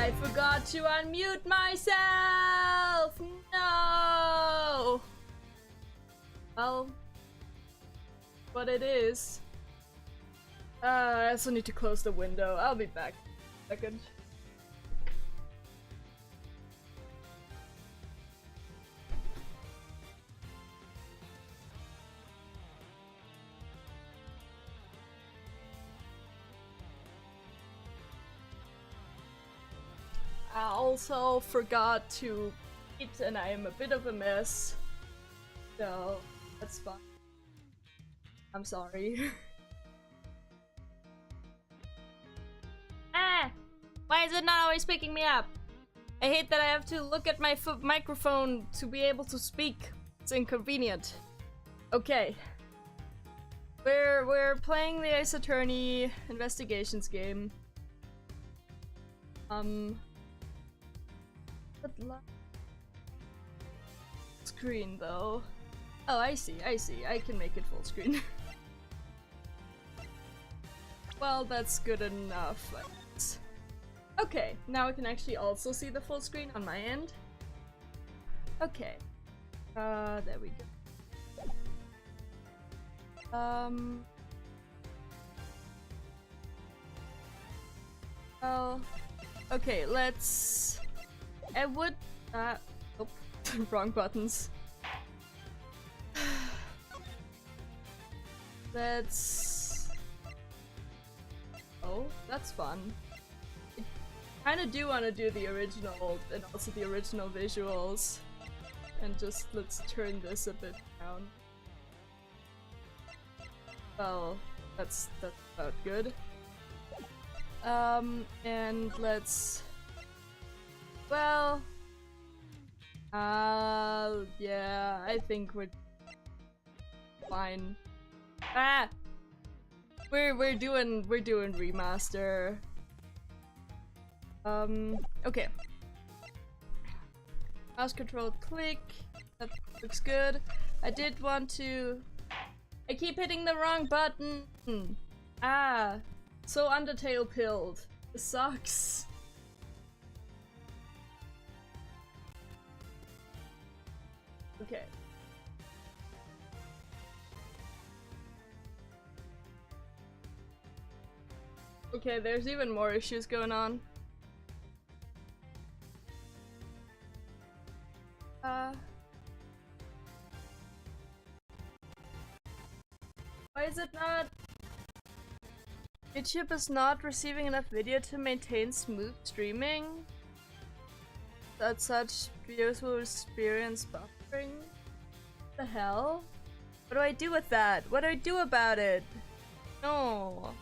I forgot to unmute myself! No! Well, what it is. I also need to close the window. I'll be back in a second. I also forgot to eat and I am a bit of a mess. So, that's fine. I'm sorry. Ah! Why is it not always picking me up? I hate that I have to look at my microphone to be able to speak. It's inconvenient. Okay. We're playing the Ace Attorney investigations game. Screen though. Oh, I see. I can make it full screen. Well, that's good enough. Okay, now I can actually also see the full screen on my end. Okay. There we go. Well, okay, let's... I would... oh, wrong buttons. Let's... Oh, that's fun. I kinda do want to do the original and also the original visuals. And just let's turn this a bit down. Well, that's about good. And let's... Well... yeah, I think we're fine. Ah! We're doing remaster. Okay. Mouse control click. That looks good. I did want to... I keep hitting the wrong button! Ah! So Undertale pilled. This sucks. Okay. Okay, there's even more issues going on. Why is it not? YouTube is not receiving enough video to maintain smooth streaming? That such videos will experience buffering? What the hell? What do I do with that? What do I do about it? No.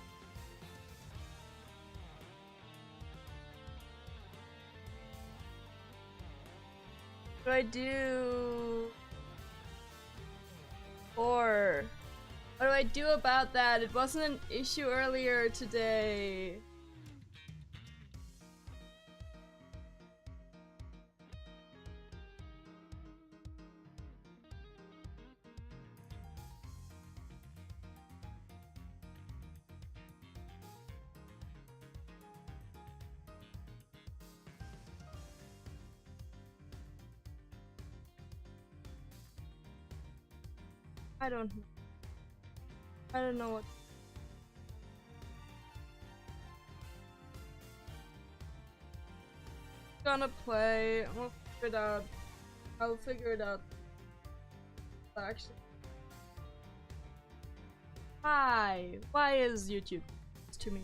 What do I do? Or what do I do about that? It wasn't an issue earlier today. I don't know what. Gonna play. We'll figure it out. I'll figure it out. Actually. Hi. Why is YouTube to me?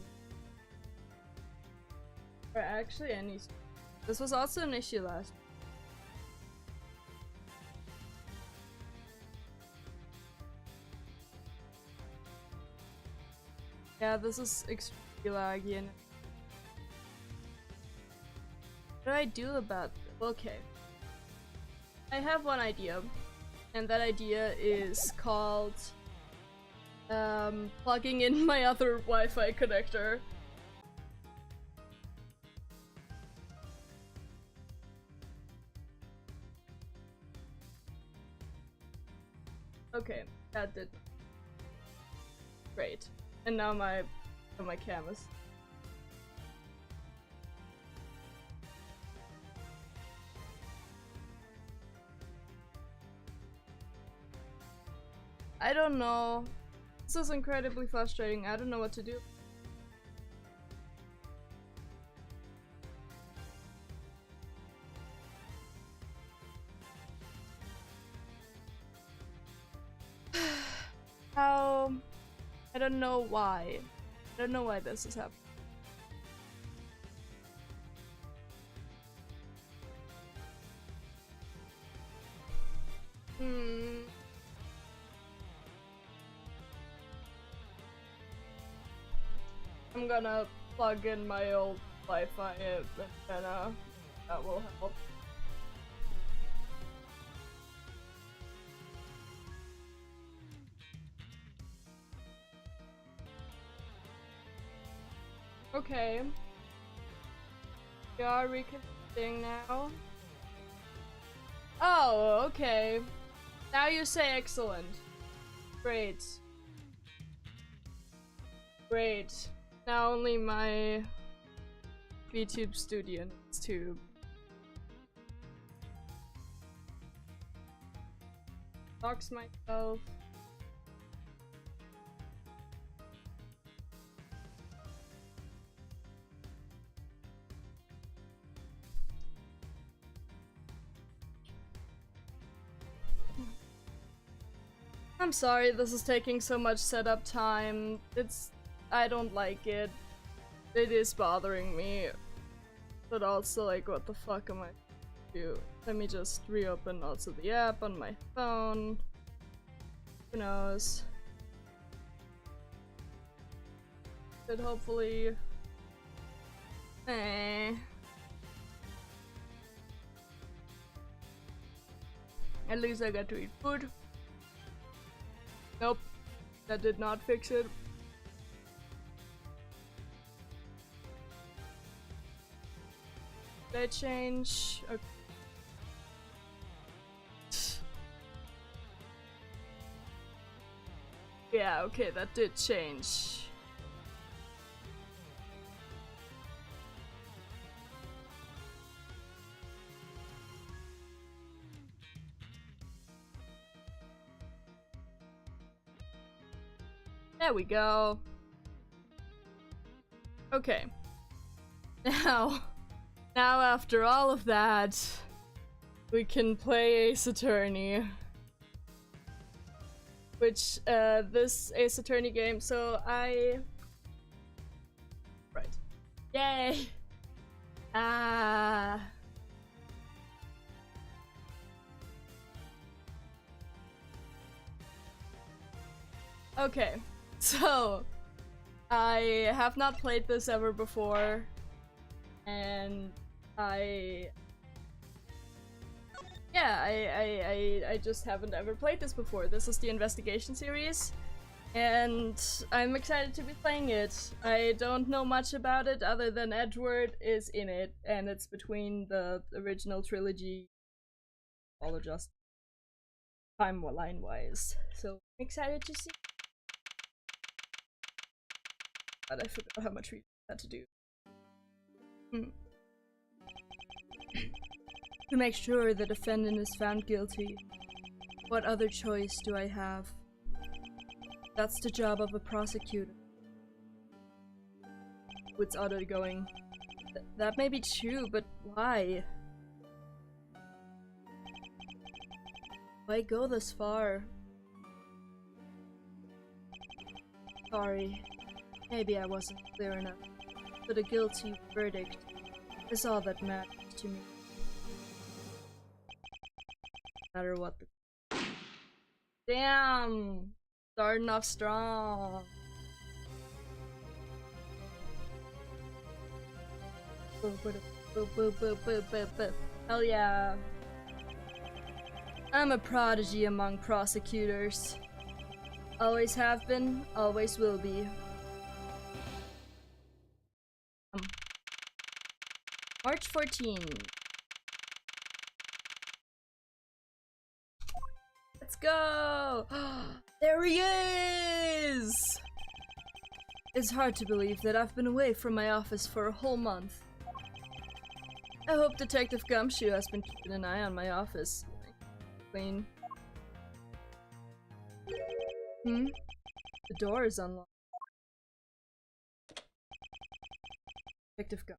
Or actually any. This was also an issue last. Yeah, this is extremely laggy and what do I do about this? Okay. I have one idea. And that idea is called plugging in my other Wi-Fi connector. Okay, that did great. And now my cam is I don't know. This is incredibly frustrating. I don't know what to do. How? I don't know why. I don't know why this is happening. I'm gonna plug in my old Wi-Fi antenna. That will help. Okay. We are reconnecting now. Oh, okay. Now you say excellent. Great. Great. Now only my VTube studio needs to box myself. I'm sorry this is taking so much setup time. I don't like it. It is bothering me. But also, like, what the fuck am I do? Let me just reopen also the app on my phone. Who knows? But hopefully... At least I got to eat food. Nope. That did not fix it. Did I change? Okay. Yeah, okay, that did change. There we go. Okay. Now after all of that, we can play Ace Attorney. Which, this Ace Attorney game, so right. Yay! Okay, so I have not played this ever before, and I just haven't ever played this before. This is the investigation series, and I'm excited to be playing it. I don't know much about it other than Edgeworth is in it, and it's between the original trilogy, all just timeline-wise. So I'm excited to see. But I forgot how much we had to do. To make sure the defendant is found guilty. What other choice do I have? That's the job of a prosecutor. It's auto going. That may be true, but why? Why go this far? Sorry. Maybe I wasn't clear enough. But a guilty verdict is all that matters to me. No matter what the— Damn! Starting off strong. Hell yeah. I'm a prodigy among prosecutors. Always have been, always will be. March 14. Let's go! There he is! It's hard to believe that I've been away from my office for a whole month. I hope Detective Gumshoe has been keeping an eye on my office. Clean. Hmm? The door is unlocked. Detective gun.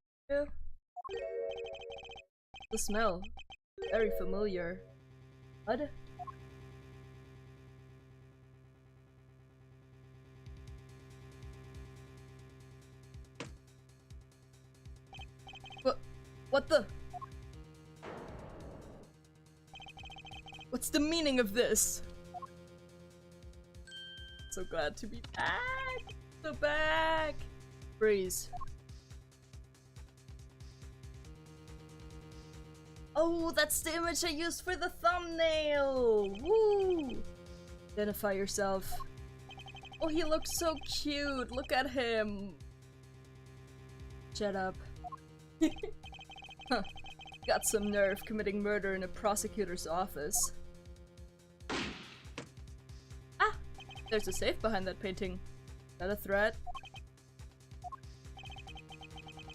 The smell. Very familiar. Blood? What the? What's the meaning of this? So glad to be back! So back! Freeze. Oh, that's the image I used for the thumbnail! Woo! Identify yourself. Oh, he looks so cute! Look at him! Shut up. Huh. Got some nerve committing murder in a prosecutor's office. Ah! There's a safe behind that painting. Is that a threat?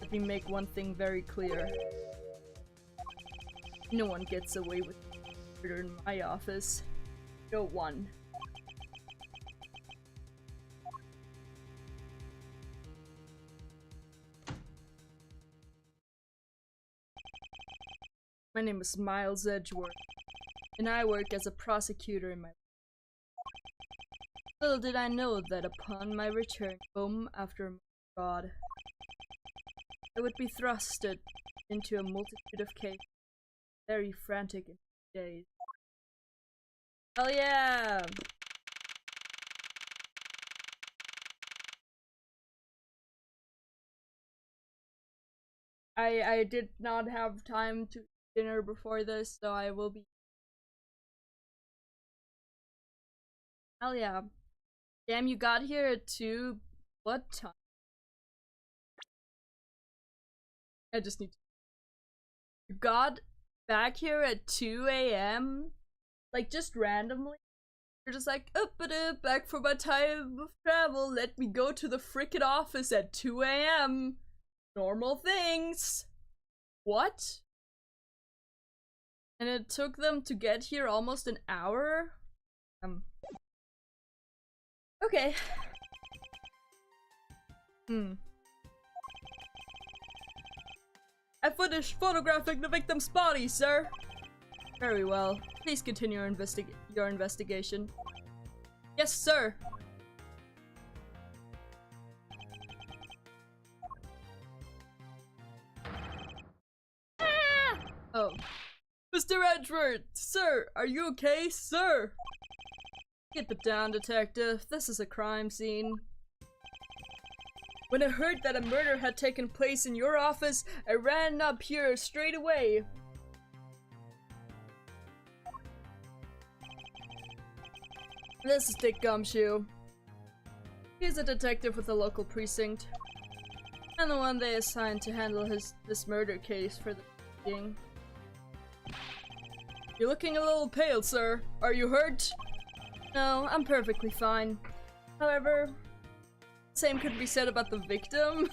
Let me make one thing very clear. No one gets away with murder in my office. No one. My name is Miles Edgeworth, and I work as a prosecutor in my... Little did I know that upon my return home after God, I would be thrusted into a multitude of cases, very frantic in days. Hell yeah! I did not have time to dinner before this, so I will be... Hell yeah. Damn, you got here at 2... What time? I just need to... You got back here at 2 AM? Like, just randomly? You're just like, back for my time of travel, let me go to the frickin' office at 2 AM. Normal things. What? And it took them to get here almost an hour? Okay. I finished photographing the victim's body, sir. Very well. Please continue your investigation. Yes, sir. Ah! Oh. Mr. Edgeworth! Sir! Are you okay, sir? Keep it down, detective. This is a crime scene. When I heard that a murder had taken place in your office, I ran up here straight away. This is Dick Gumshoe. He's a detective with the local precinct, and the one they assigned to handle this murder case for the being. You're looking a little pale, sir. Are you hurt? No, I'm perfectly fine. However, same could be said about the victim.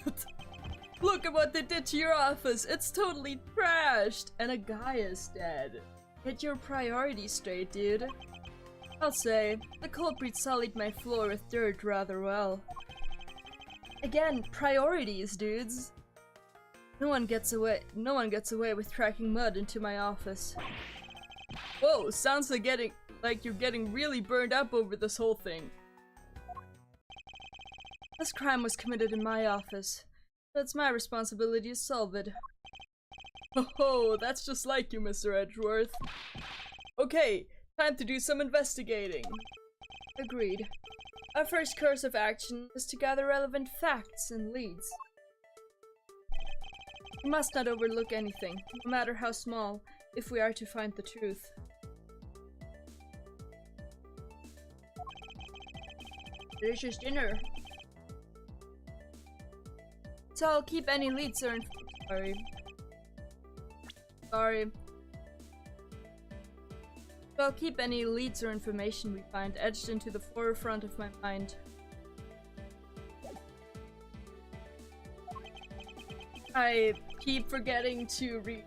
Look at what they did to your office. It's totally trashed, and a guy is dead. Get your priorities straight, dude. I'll say, the culprit sullied my floor with dirt rather well. Again, priorities, dudes. No one gets away with tracking mud into my office. Whoa, sounds like you're getting really burned up over this whole thing. This crime was committed in my office, so it's my responsibility to solve it. Oh, that's just like you, Mr. Edgeworth. Okay, time to do some investigating. Agreed. Our first course of action is to gather relevant facts and leads. We must not overlook anything, no matter how small, if we are to find the truth. Delicious dinner. So I'll keep any leads or Sorry. So I'll keep any leads or information we find etched into the forefront of my mind. I keep forgetting to read.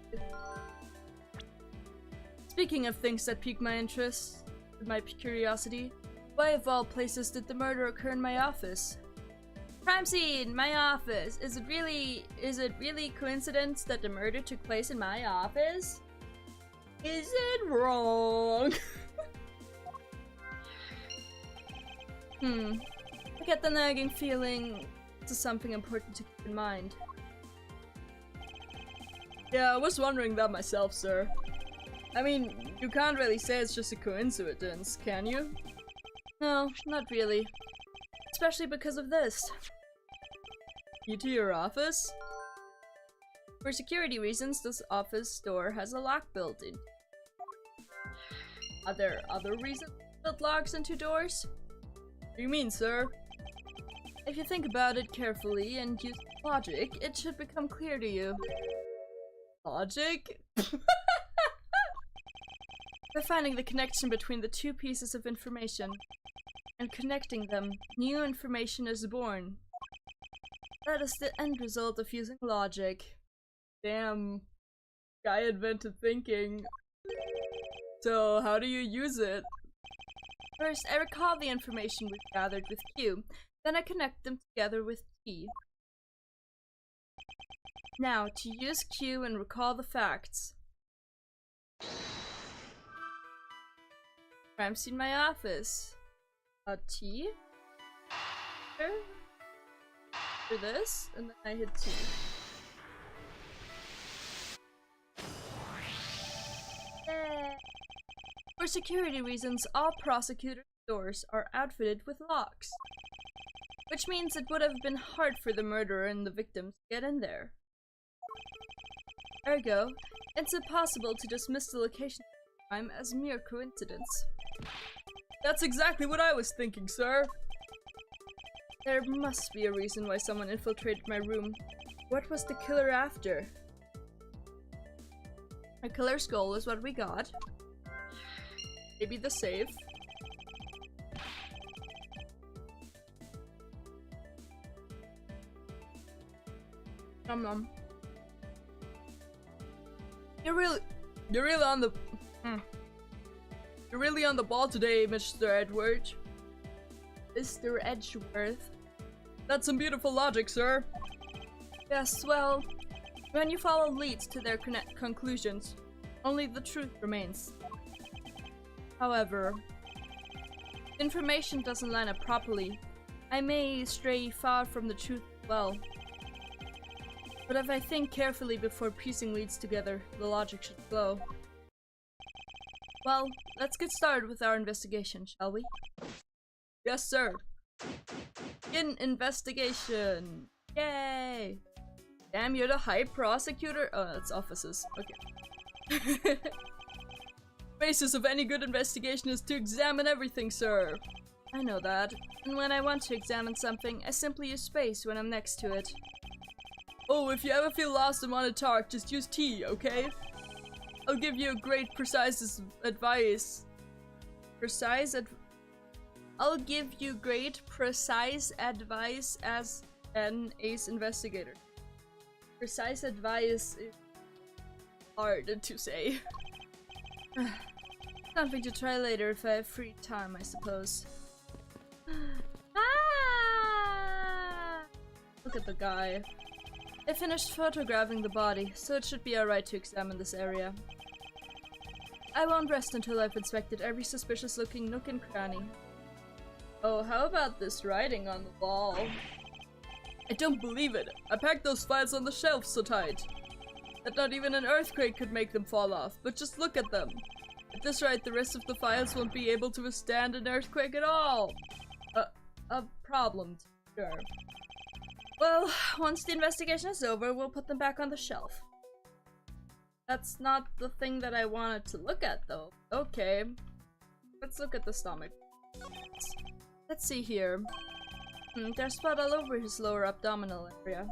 Speaking of things that pique my interest, my curiosity, Why of all places did the murder occur in my office? Crime scene, my office. Is it really coincidence that the murder took place in my office? Is it wrong? I get the nagging feeling this is something important to keep in mind. Yeah, I was wondering that myself, sir. I mean, you can't really say it's just a coincidence, can you? No, not really. Especially because of this. Key to your office? For security reasons, this office door has a lock built in. Are there other reasons to build locks into doors? What do you mean, sir? If you think about it carefully and use logic, it should become clear to you. Logic? By finding the connection between the two pieces of information and connecting them, new information is born. That is the end result of using logic. Damn. Guy invented thinking. So, how do you use it? First, I recall the information we've gathered with Q, then I connect them together with T. Now, to use Q and recall the facts. Crime scene in my office. T. For this, and then I hit T. For security reasons, all prosecutor doors are outfitted with locks. Which means it would have been hard for the murderer and the victim to get in there. Ergo, it's impossible to dismiss the location of the crime as mere coincidence. That's exactly what I was thinking, sir! There must be a reason why someone infiltrated my room. What was the killer after? A killer skull is what we got. Maybe the safe. Nom nom. You're really on the You're really on the ball today, Mr. Edgeworth. Mr. Edgeworth. That's some beautiful logic, sir. Yes, well, when you follow leads to their conclusions, only the truth remains. However, information doesn't line up properly. I may stray far from the truth as well. But if I think carefully before piecing leads together, the logic should flow. Well, let's get started with our investigation, shall we? Yes, sir. In investigation. Yay! Damn, you're the high prosecutor? Oh, that's offices. Okay. Basis of any good investigation is to examine everything, sir. I know that. And when I want to examine something, I simply use space when I'm next to it. Oh, if you ever feel lost and want to talk, just use T, okay? I'll give you great precise advice. I'll give you great precise advice as an ace investigator. Precise advice is hard to say. Something to try later if I have free time, I suppose. Ah! Look at the guy. I finished photographing the body, so it should be alright to examine this area. I won't rest until I've inspected every suspicious-looking nook and cranny. Oh, how about this writing on the wall? I don't believe it! I packed those files on the shelf so tight that not even an earthquake could make them fall off, but just look at them! At this rate, the rest of the files won't be able to withstand an earthquake at all! A problem, sure. Well, once the investigation is over, we'll put them back on the shelf. That's not the thing that I wanted to look at, though. Okay. Let's look at the stomach. Let's see here. There's spot all over his lower abdominal area.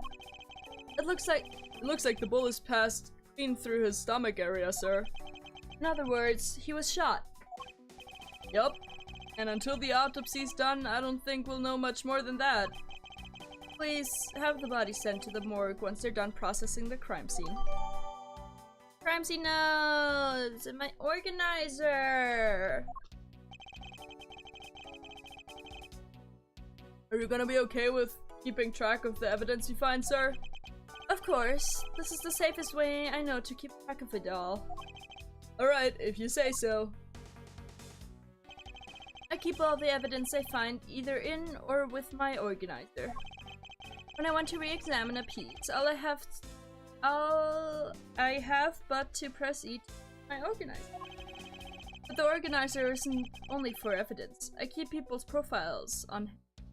It looks like the bullet passed clean through his stomach area, sir. In other words, he was shot. Yup. And until the autopsy's done, I don't think we'll know much more than that. Please have the body sent to the morgue once they're done processing the crime scene. Crime scene notes! And my organizer! Are you gonna be okay with keeping track of the evidence you find, sir? Of course. This is the safest way I know to keep track of it all. Alright, if you say so. I keep all the evidence I find either in or with my organizer. When I want to re-examine a piece, all I have but to press each my organizer. But the organizer isn't only for evidence. I keep people's profiles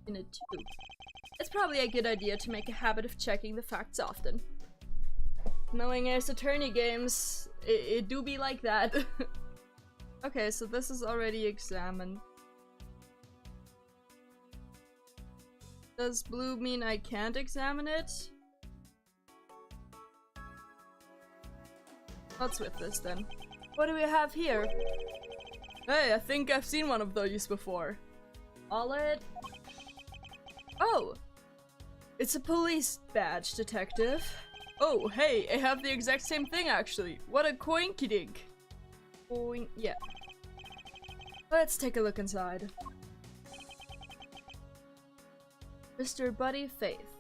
in it too. It's probably a good idea to make a habit of checking the facts often. Knowing Ace Attorney games, it do be like that. Okay, so this is already examined. Does blue mean I can't examine it? What's with this then? What do we have here? Hey, I think I've seen one of those before. Wallet? Oh! It's a police badge, detective. Oh, hey, I have the exact same thing actually. What a coinkydink. Yeah. Let's take a look inside. Mr. Buddy Faith.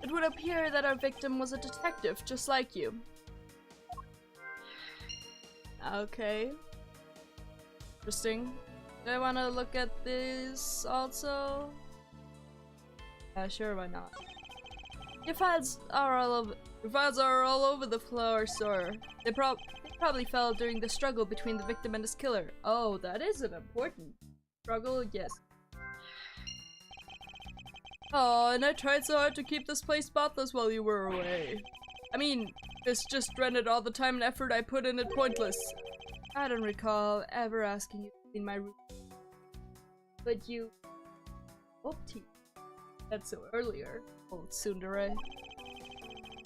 It would appear that our victim was a detective, just like you. Okay. Interesting. Do I want to look at this also? Sure, why not? Your files are all over the floor, sir. They probably fell during the struggle between the victim and his killer. Oh, that is an important struggle, yes. Oh, and I tried so hard to keep this place spotless while you were away. I mean, this just rendered all the time and effort I put in it pointless. I don't recall ever asking you to clean my room. But you... Oopty. Said so earlier, old tsundere.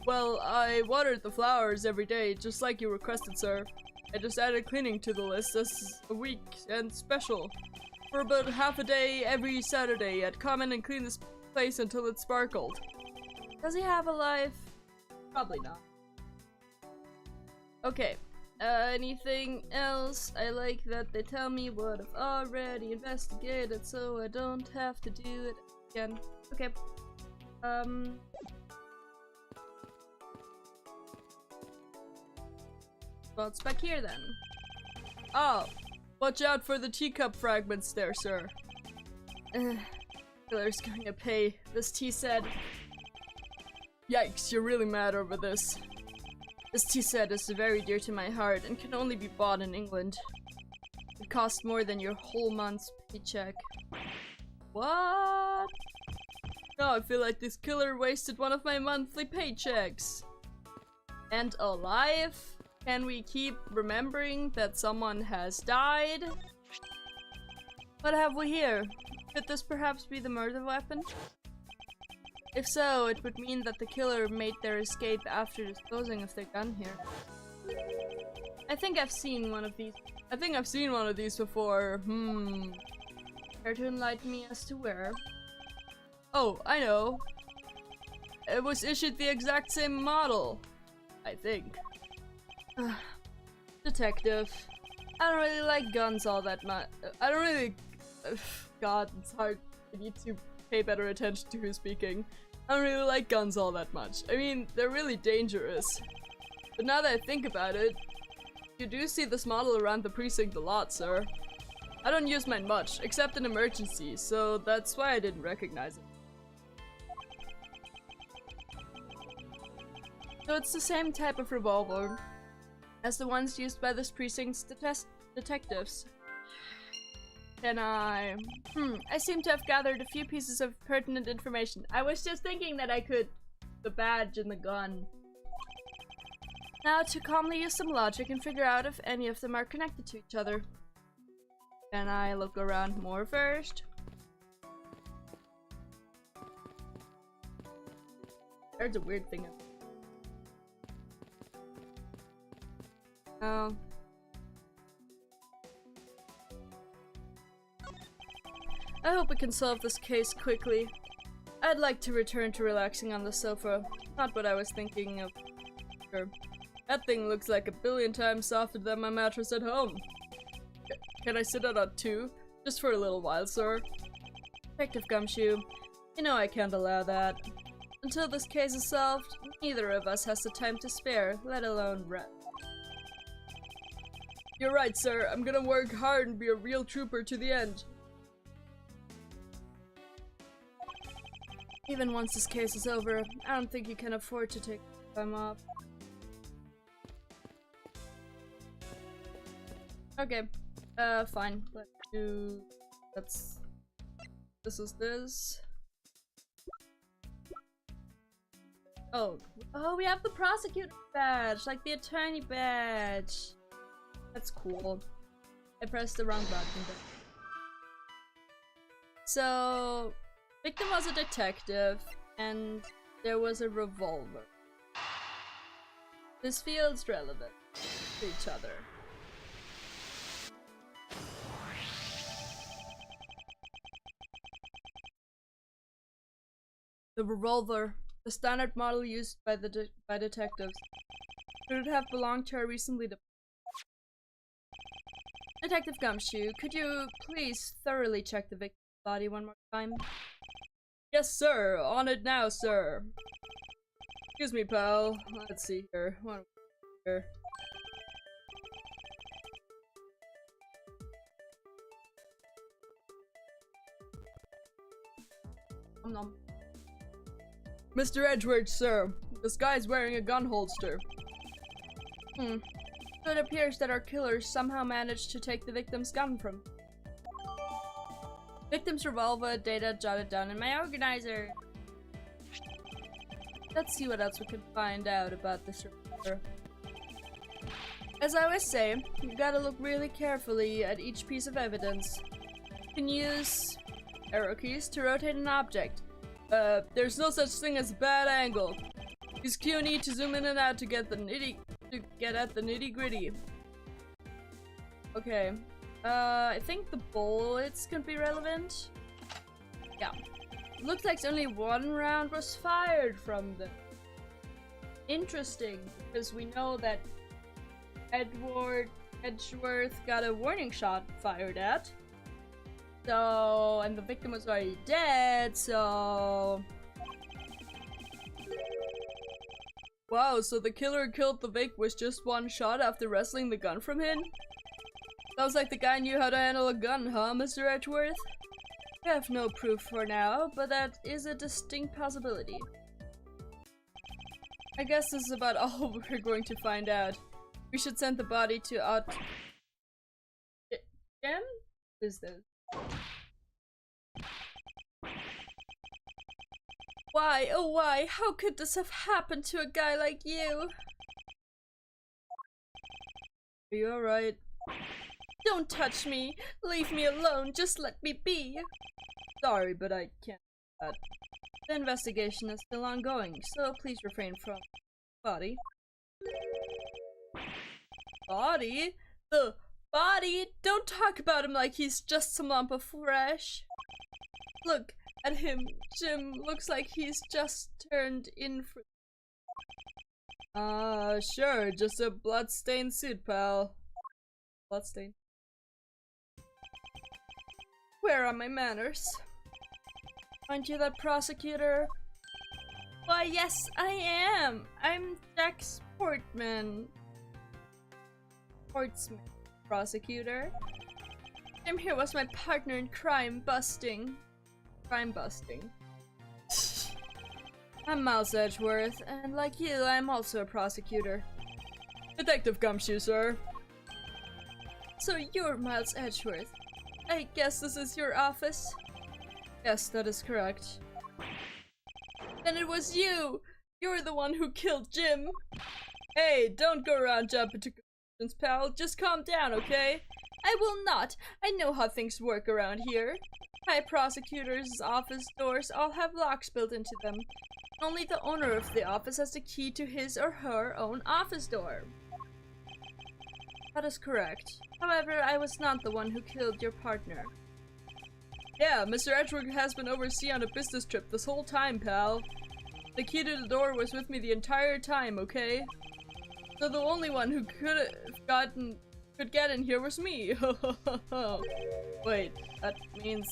Well, I watered the flowers every day, just like you requested, sir. I just added cleaning to the list as a week and special. For about half a day every Saturday, I'd come in and clean this place until it sparkled. Does he have a life? Probably not. Okay. Anything else? I like that they tell me what I've already investigated, so I don't have to do it again. Okay. What's back here then? Oh, watch out for the teacup fragments there, sir. Killer's going to pay. This tea said. Yikes, you're really mad over this. This tea set is very dear to my heart and can only be bought in England. It costs more than your whole month's paycheck. What? Now I feel like this killer wasted one of my monthly paychecks. And alive? Can we keep remembering that someone has died? What have we here? Could this perhaps be the murder weapon? If so, it would mean that the killer made their escape after disposing of their gun here. I think I've seen one of these. Before. Care to enlighten me as to where? Oh, I know. It was issued the exact same model. I think. Detective. I don't really like guns all that much. I don't really... God, it's hard. I need to pay better attention to who's speaking. I don't really like guns all that much. I mean, they're really dangerous. But now that I think about it, you do see this model around the precinct a lot, sir. I don't use mine much, except in emergencies, so that's why I didn't recognize it. So it's the same type of revolver as the ones used by this precinct's detectives. Can I... I seem to have gathered a few pieces of pertinent information. I was just thinking that I could... the badge and the gun. Now to calmly use some logic and figure out if any of them are connected to each other. Can I look around more first? There's a weird thing. Oh. I hope we can solve this case quickly. I'd like to return to relaxing on the sofa. Not what I was thinking of. Sure. That thing looks like a billion times softer than my mattress at home. Can I sit on it too? Just for a little while, sir? Detective Gumshoe, you know I can't allow that. Until this case is solved, neither of us has the time to spare, let alone rest. You're right, sir. I'm gonna work hard and be a real trooper to the end. Even once this case is over, I don't think you can afford to take time off. Okay, fine. This is this. Oh, we have the prosecutor badge, like the attorney badge. That's cool. I pressed the wrong button. So, victim was a detective, and there was a revolver. This feels relevant to each other. The revolver, the standard model used by detectives. Could it have belonged to a recently Detective Gumshoe, could you please thoroughly check the victim's body one more time? Yes, sir. On it now, sir. Excuse me, pal. Let's see here. What here? Nom. Mr. Edgeworth, sir. This guy's wearing a gun holster. It appears that our killers somehow managed to take the victim's gun from him. Victim's revolver data jotted down in my organizer. Let's see what else we can find out about this revolver. As I always say, you gotta look really carefully at each piece of evidence. You can use arrow keys to rotate an object. There's no such thing as a bad angle. Use Q and E to zoom in and out to get at the nitty gritty. Okay. I think the bullets could be relevant. Yeah. Looks like only one round was fired from them. Interesting, because we know that Edgeworth got a warning shot fired at. So, and the victim was already dead, so... Wow, so the killer who killed the Vic was just one shot after wrestling the gun from him? Sounds like the guy knew how to handle a gun, huh, Mr. Edgeworth? We have no proof for now, but that is a distinct possibility. I guess this is about all we're going to find out. We should send the body to Jim? What is this? Why, oh why, how could this have happened to a guy like you? Are you alright? Don't touch me! Leave me alone, just let me be! Sorry, but I can't do that. The investigation is still ongoing, so please refrain from body. Body? The body? Don't talk about him like he's just some lump of flesh. Look at him. Jim looks like he's just turned in for— sure, just a blood-stained suit, pal. Bloodstain. Where are my manners? Aren't you that prosecutor? Why, yes, I am! I'm Jack Portsmouth, prosecutor. Jim here was my partner in crime busting. I'm Miles Edgeworth, and like you, I'm also a prosecutor. Detective Gumshoe, sir. So you're Miles Edgeworth. I guess this is your office? Yes, that is correct. Then it was you! You're the one who killed Jim! Hey, don't go around jumping to conclusions, pal. Just calm down, okay? I will not! I know how things work around here. High prosecutors' office doors all have locks built into them. Only the owner of the office has the key to his or her own office door. That is correct. However, I was not the one who killed your partner. Yeah, Mr. Edgeworth has been overseas on a business trip this whole time, pal. The key to the door was with me the entire time, okay? So the only one who could get in here was me. Wait, that means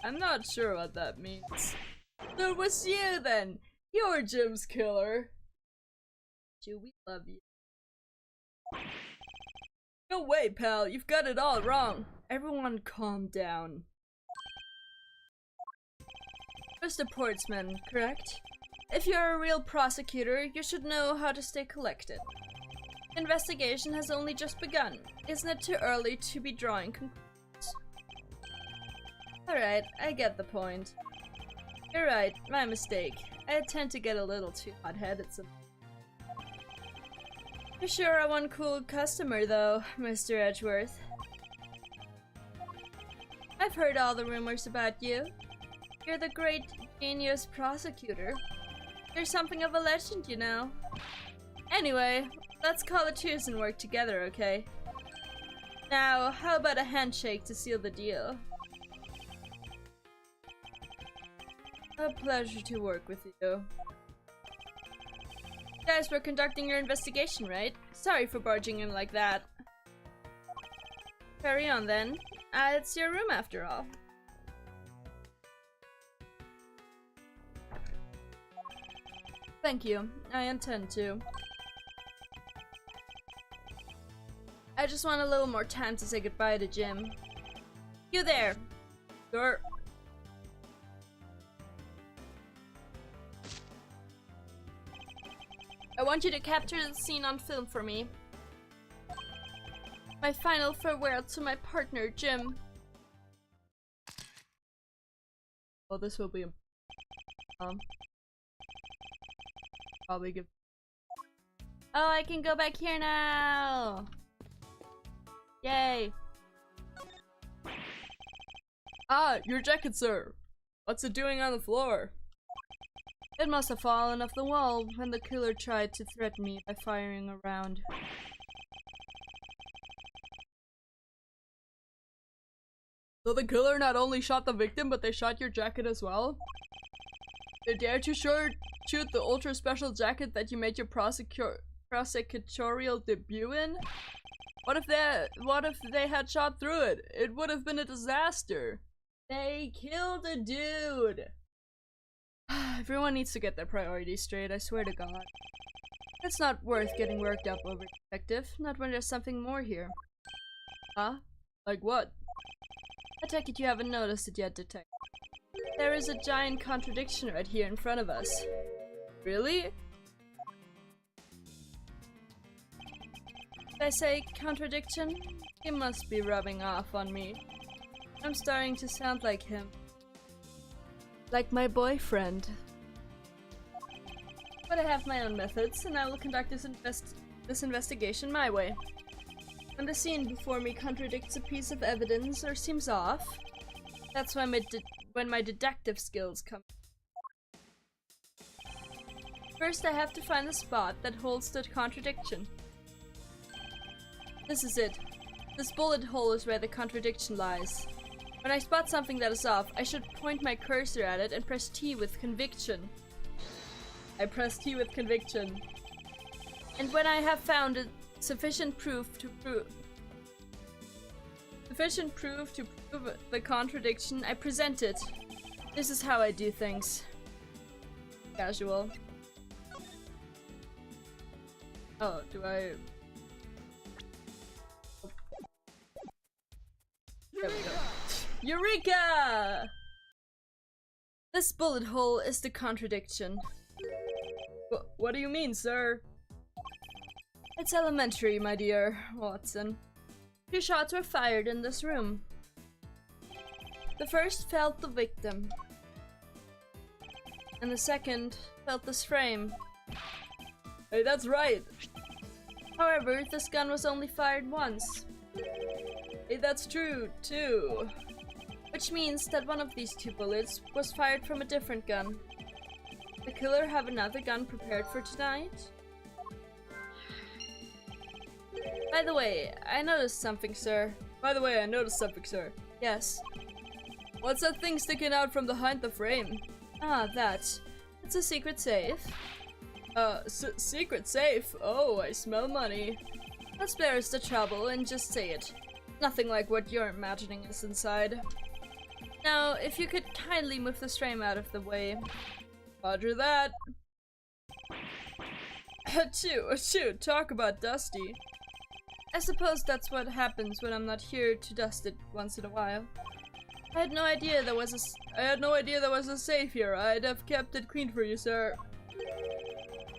I'm not sure what that means. So it was you then! You're Jim's killer! We love you. No way, pal, you've got it all wrong. Everyone calm down. Mr. Portsman, correct? If you're a real prosecutor, you should know how to stay collected. The investigation has only just begun. Isn't it too early to be drawing conclusions? Alright, I get the point. You're right, my mistake. I tend to get a little too hot-headed sometimes. You're sure one cool customer though, Mr. Edgeworth. I've heard all the rumors about you. You're the great genius prosecutor. You're something of a legend, you know. Anyway, let's call it truce and work together, okay? Now, how about a handshake to seal the deal? A pleasure to work with you. You guys were conducting your investigation, right? Sorry for barging in like that. Carry on then. It's your room after all. Thank you. I intend to. I just want a little more time to say goodbye to Jim. You there! Sure. I want you to capture the scene on film for me. My final farewell to my partner, Jim. Well, this will be probably give. Oh, I can go back here now! Yay! Ah, your jacket, sir! What's it doing on the floor? It must have fallen off the wall when the killer tried to threaten me by firing a round. So the killer not only shot the victim, but they shot your jacket as well? They dared to shoot the ultra special jacket that you made your prosecutorial debut in? What if they had shot through it? It would have been a disaster. They killed a dude. Everyone needs to get their priorities straight, I swear to God. It's not worth getting worked up over, detective. Not when there's something more here. Huh? Like what? I take it you haven't noticed it yet, detective. There is a giant contradiction right here in front of us. Really? Did I say contradiction? He must be rubbing off on me. I'm starting to sound like him. Like my boyfriend. But I have my own methods, and I will conduct this investigation my way. When the scene before me contradicts a piece of evidence or seems off, that's when my detective skills come. First, I have to find the spot that holds the contradiction. This is it. This bullet hole is where the contradiction lies. When I spot something that is off, I should point my cursor at it and press T with conviction. I press T with conviction. And when I have found sufficient proof to prove the contradiction, I present it. This is how I do things. Casual. Oh, do I... There we go. Eureka! This bullet hole is the contradiction. What do you mean, sir? It's elementary, my dear Watson. 2 shots were fired in this room. The first felt the victim, and the second felt this frame. Hey, that's right! However, this gun was only fired once. Hey, that's true, too. Which means that one of these 2 bullets was fired from a different gun. The killer have another gun prepared for tonight? By the way, I noticed something, sir. Yes. What's that thing sticking out from behind the frame? Ah, that. It's a secret safe. Secret safe? Oh, I smell money. Let's spare us the trouble and just say it. Nothing like what you're imagining is inside. Now, if you could kindly move the stream out of the way. Roger that. Achoo, achoo, talk about dusty. I suppose that's what happens when I'm not here to dust it once in a while. I had no idea there was a safe here. I'd have kept it clean for you, sir.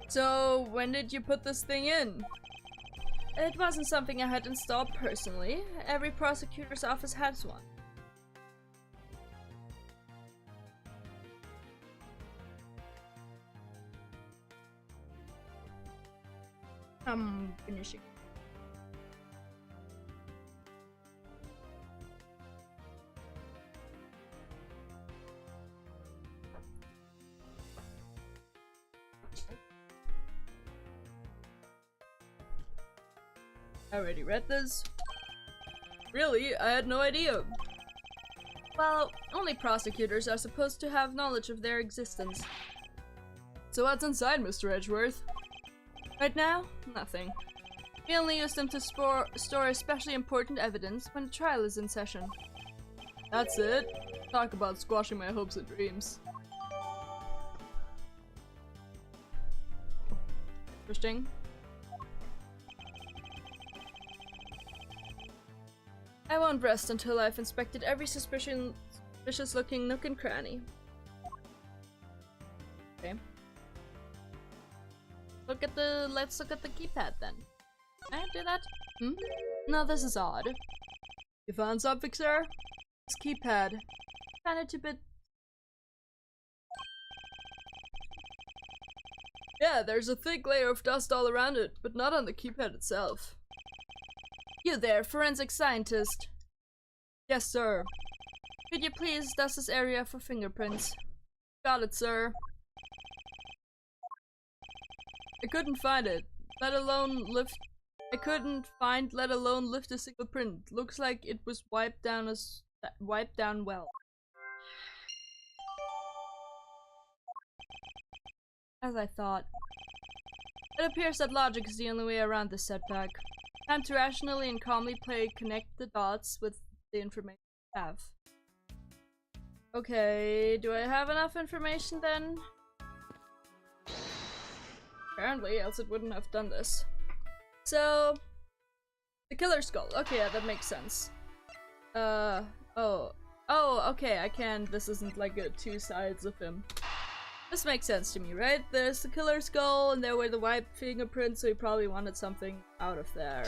So, when did you put this thing in? It wasn't something I had installed personally. Every prosecutor's office has one. I'm finishing. I already read this. Really? I had no idea. Well, only prosecutors are supposed to have knowledge of their existence. So what's inside, Mr. Edgeworth? Right now, nothing. We only use them to store especially important evidence when a trial is in session. That's it? Talk about squashing my hopes and dreams. Interesting. I won't rest until I've inspected every suspicious looking nook and cranny. Okay. Let's look at the keypad then. Can I do that? Hmm? No, this is odd. You found something, sir? This keypad. Found it a bit... Yeah, there's a thick layer of dust all around it, but not on the keypad itself. You there, forensic scientist. Yes, sir. Could you please dust this area for fingerprints? Got it, sir. I couldn't find it, let alone lift a single print. Looks like it was wiped down well. As I thought. It appears that logic is the only way around this setback. Time to rationally and calmly connect the dots with the information I have. Okay, do I have enough information then? Apparently, else it wouldn't have done this. So, the killer skull. Okay, yeah, that makes sense. Oh, okay, I can. This isn't like two sides of him. This makes sense to me, right? There's the killer skull, and there were the wiped fingerprints, so he probably wanted something out of there.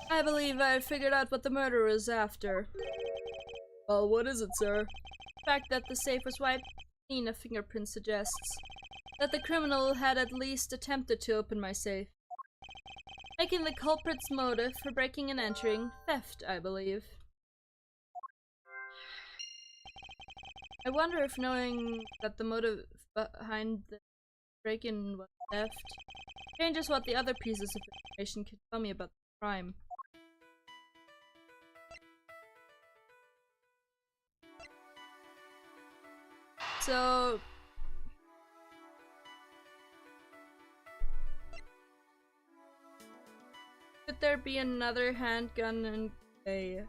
I believe I figured out what the murderer is after. Well, what is it, sir? The fact that the safe was wiped clean of fingerprints suggests that the criminal had at least attempted to open my safe, making the culprit's motive for breaking and entering theft, I believe. I wonder if knowing that the motive behind the break-in was theft changes what the other pieces of information can tell me about the crime. So... could there be another handgun and a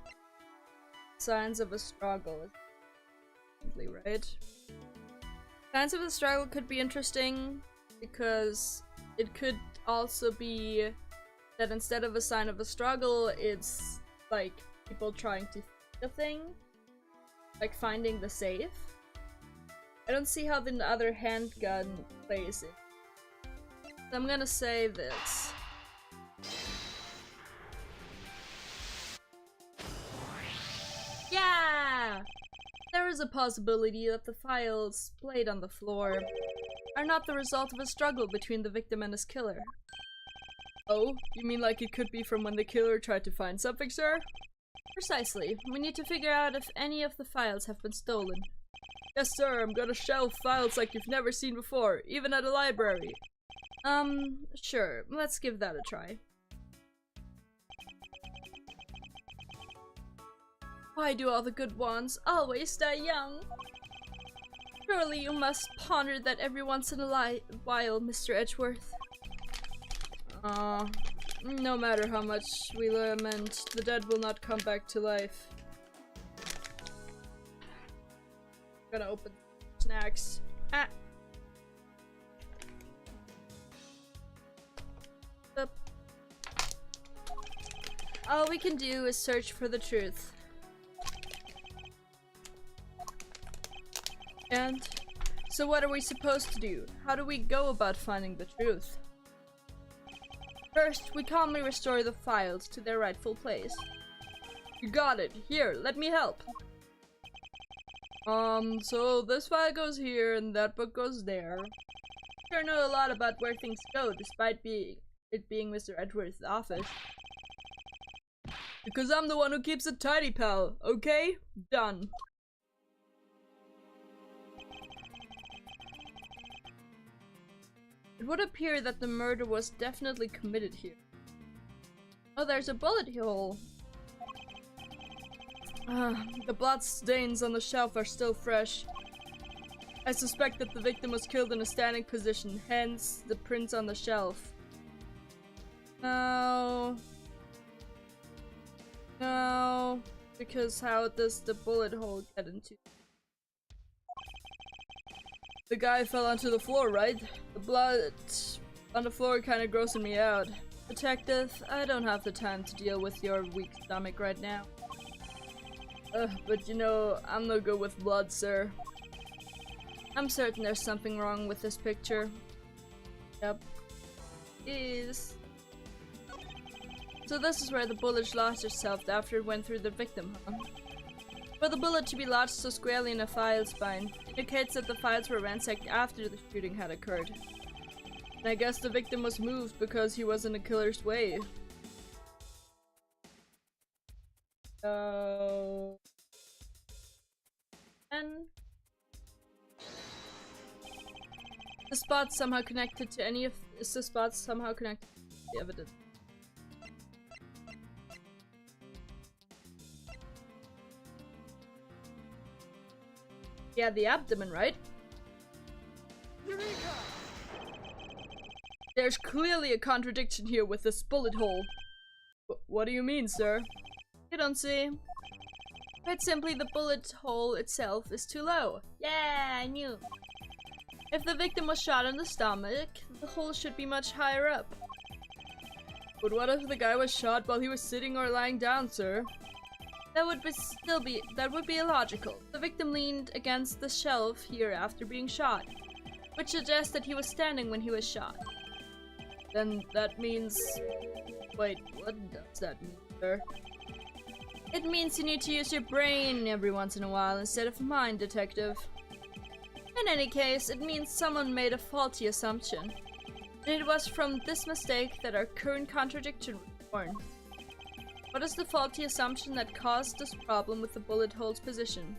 signs of a struggle? Right? Signs of a struggle could be interesting because it could also be that instead of a sign of a struggle, it's like people trying to find a thing, like finding the safe. I don't see how the other handgun plays it. So I'm gonna say this. Yeah! There is a possibility that the files played on the floor are not the result of a struggle between the victim and his killer. Oh, you mean like it could be from when the killer tried to find something, sir? Precisely. We need to figure out if any of the files have been stolen. Yes, sir, I'm gonna shelve files like you've never seen before, even at a library. Sure. Let's give that a try. Why do all the good ones always die young? Surely you must ponder that every once in a while, Mr. Edgeworth. No matter how much we lament, the dead will not come back to life. I'm gonna open snacks. Ah. Up. All we can do is search for the truth. And so what are we supposed to do? How do we go about finding the truth? First, we calmly restore the files to their rightful place. You got it. Here, let me help. So this file goes here and that book goes there. I sure know a lot about where things go, despite it being Mr. Edgeworth's office. Because I'm the one who keeps it tidy, pal. Okay? Done. It would appear that the murder was definitely committed here. Oh, there's a bullet hole. The blood stains on the shelf are still fresh. I suspect that the victim was killed in a standing position, hence the prints on the shelf. No. No. Because how does the bullet hole get into? The guy fell onto the floor, right? The blood on the floor kinda grossing me out. Detective, I don't have the time to deal with your weak stomach right now. But you know, I'm no good with blood, sir. I'm certain there's something wrong with this picture. Yep. It is. So this is where the bullet lodged itself after it went through the victim, huh? For the bullet to be lodged so squarely in a file spine indicates that the files were ransacked after the shooting had occurred. And I guess the victim was moved because he was in the killer's way. So... And... The spot somehow connected to any of... Is the spot somehow connected to the evidence? Yeah, the abdomen, right? Eureka! There's clearly a contradiction here with this bullet hole. What do you mean, sir? You don't see. Quite simply, the bullet hole itself is too low. Yeah, I knew. If the victim was shot in the stomach, the hole should be much higher up. But what if the guy was shot while he was sitting or lying down, sir? That would be illogical. The victim leaned against the shelf here after being shot, which suggests that he was standing when he was shot. Then that means... Wait, what does that mean, sir? It means you need to use your brain every once in a while instead of mine, detective. In any case, it means someone made a faulty assumption. And it was from this mistake that our current contradiction was born. What is the faulty assumption that caused this problem with the bullet hole's position?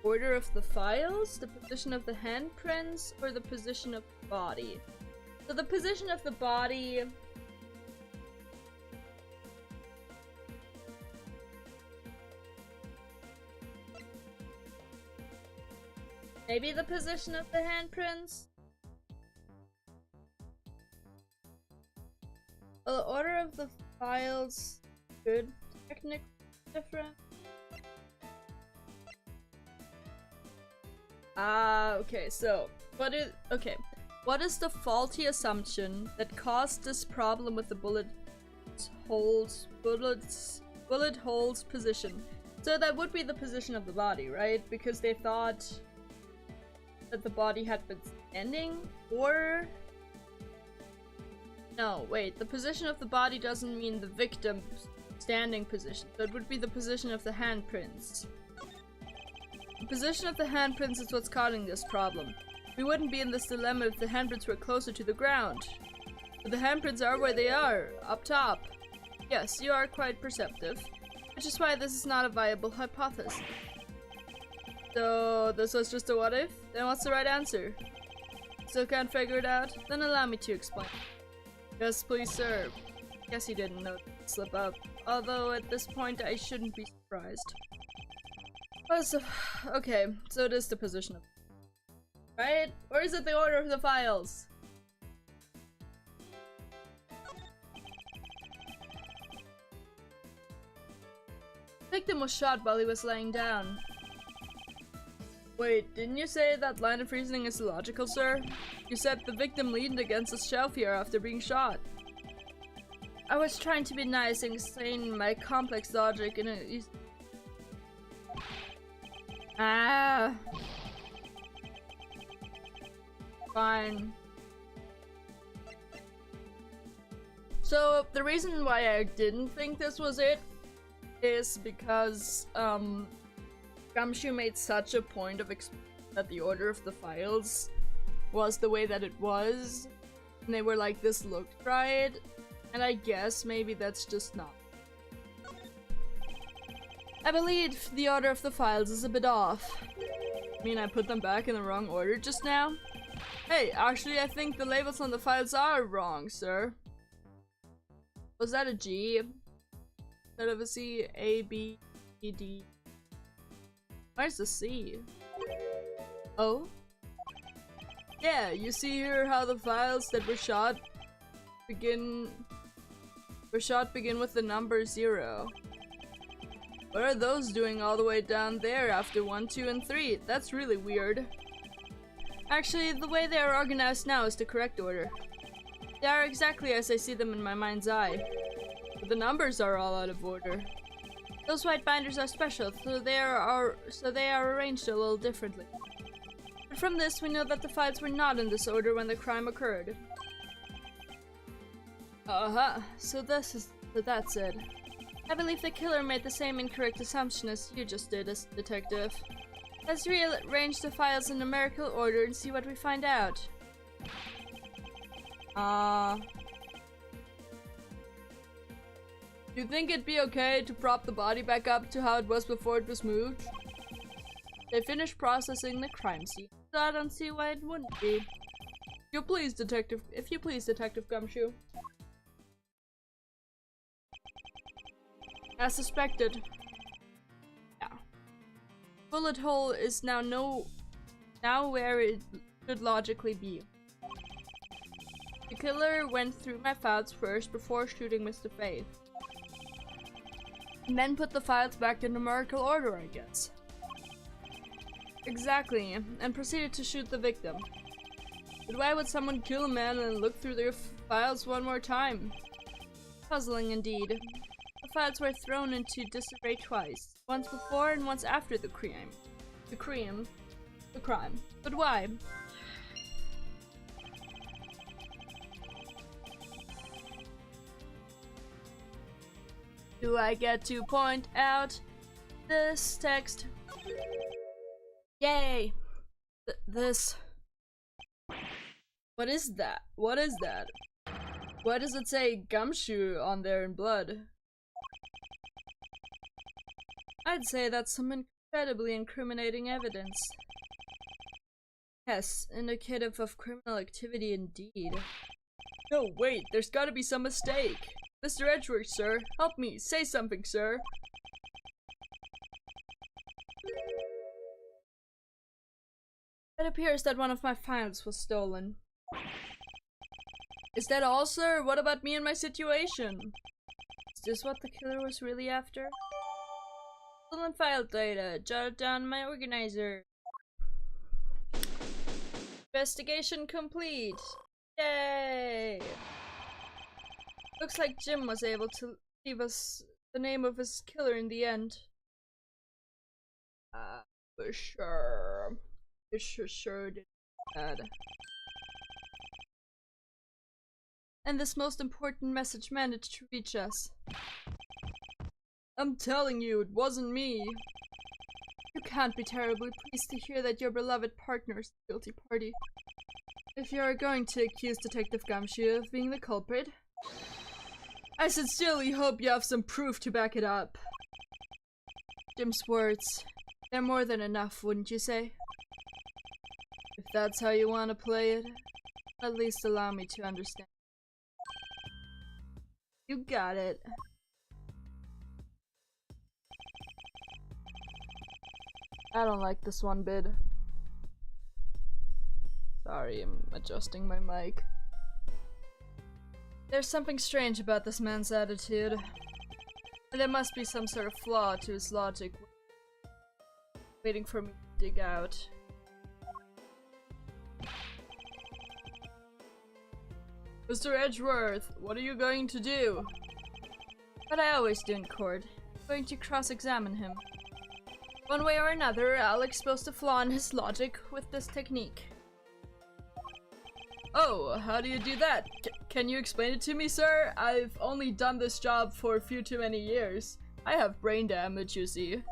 Order of the files, the position of the handprints, or the position of the body? So the position of the body... Maybe the position of the handprints? Well, the order of the files could technically be different. Okay, so what is the faulty assumption that caused this problem with the bullet hole's position? So that would be the position of the body, right? Because they thought that the body had been standing, or... No, wait, the position of the body doesn't mean the victim's standing position. So it would be the position of the handprints. The position of the handprints is what's causing this problem. We wouldn't be in this dilemma if the handprints were closer to the ground. But the handprints are where they are, up top. Yes, you are quite perceptive, which is why this is not a viable hypothesis. So, this was just a what if? Then what's the right answer? Still can't figure it out? Then allow me to explain. Yes, please, sir. Guess you didn't know to slip up. Although, at this point, I shouldn't be surprised. Okay, so it is the position of... Right? Or is it the order of the files? Victim was shot while he was laying down. Wait, didn't you say that line of reasoning is illogical, sir? You said the victim leaned against a shelf here after being shot. I was trying to be nice and explain my complex logic in a... Fine. So, the reason why I didn't think this was it is because, Gumshoe made such a point of that the order of the files was the way that it was, and they were like, this looked right, and I guess maybe that's just not. I believe the order of the files is a bit off. I mean, I put them back in the wrong order just now. Hey, actually I think the labels on the files are wrong, sir. Was that a G instead of a C? A, B, E, D. Where's the C? Oh? Yeah, you see here how the files that were shot begin with the number 0. What are those doing all the way down there after 1, 2, and 3? That's really weird. Actually, the way they are organized now is the correct order. They are exactly as I see them in my mind's eye. But the numbers are all out of order. Those white binders are special, so they are arranged a little differently. But from this, we know that the files were not in this order when the crime occurred. So that's it. I believe the killer made the same incorrect assumption as you just did, as detective. Let's rearrange the files in numerical order and see what we find out. You think it'd be okay to prop the body back up to how it was before it was moved? They finished processing the crime scene, so I don't see why it wouldn't be. If you please, Detective Gumshoe. As suspected. Yeah. Bullet hole is now where it should logically be. The killer went through my files first before shooting Mr. Faith. And then put the files back in numerical order, I guess. Exactly, and proceeded to shoot the victim. But why would someone kill a man and look through their files one more time? Puzzling indeed. The files were thrown into disarray twice, once before and once after the crime. But why? Do I get to point out this text? Yay! This. What is that? What is that? Why does it say Gumshoe on there in blood? I'd say that's some incredibly incriminating evidence. Yes, indicative of criminal activity indeed. No, wait, there's gotta be some mistake. Mr. Edgeworth, sir, help me, say something, sir. It appears that one of my files was stolen. Is that all, sir? What about me and my situation? Is this what the killer was really after? Stolen file data, jotted down in my organizer. Investigation complete. Yay! Looks like Jim was able to leave us the name of his killer in the end. For sure. It sure did bad. And this most important message managed to reach us. I'm telling you, it wasn't me. You can't be terribly pleased to hear that your beloved partner is the guilty party. If you are going to accuse Detective Gumshoe of being the culprit, I sincerely hope you have some proof to back it up. Jim's words, they're more than enough, wouldn't you say? If that's how you want to play it, at least allow me to understand. You got it. I don't like this one bit. Sorry, I'm adjusting my mic. There's something strange about this man's attitude. There must be some sort of flaw to his logic waiting for me to dig out. Mr. Edgeworth, what are you going to do? What I always do in court. I'm going to cross-examine him. One way or another, I'll expose the flaw in his logic with this technique. Oh, how do you do that? Can you explain it to me, sir? I've only done this job for a few too many years. I have brain damage, you see.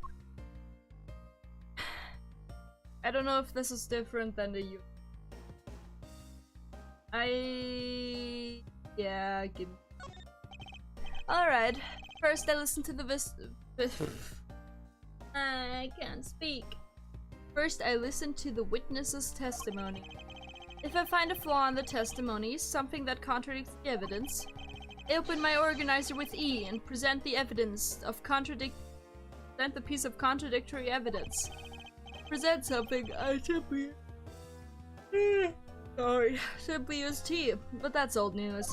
I don't know if this is different than the yeah, give me. Alright, first I listen to the I can't speak. First I listen to the witness's testimony. If I find a flaw in the testimony, something that contradicts the evidence, I open my organizer with E and present the evidence of present the piece of contradictory evidence. Present something, I simply use T, but that's old news.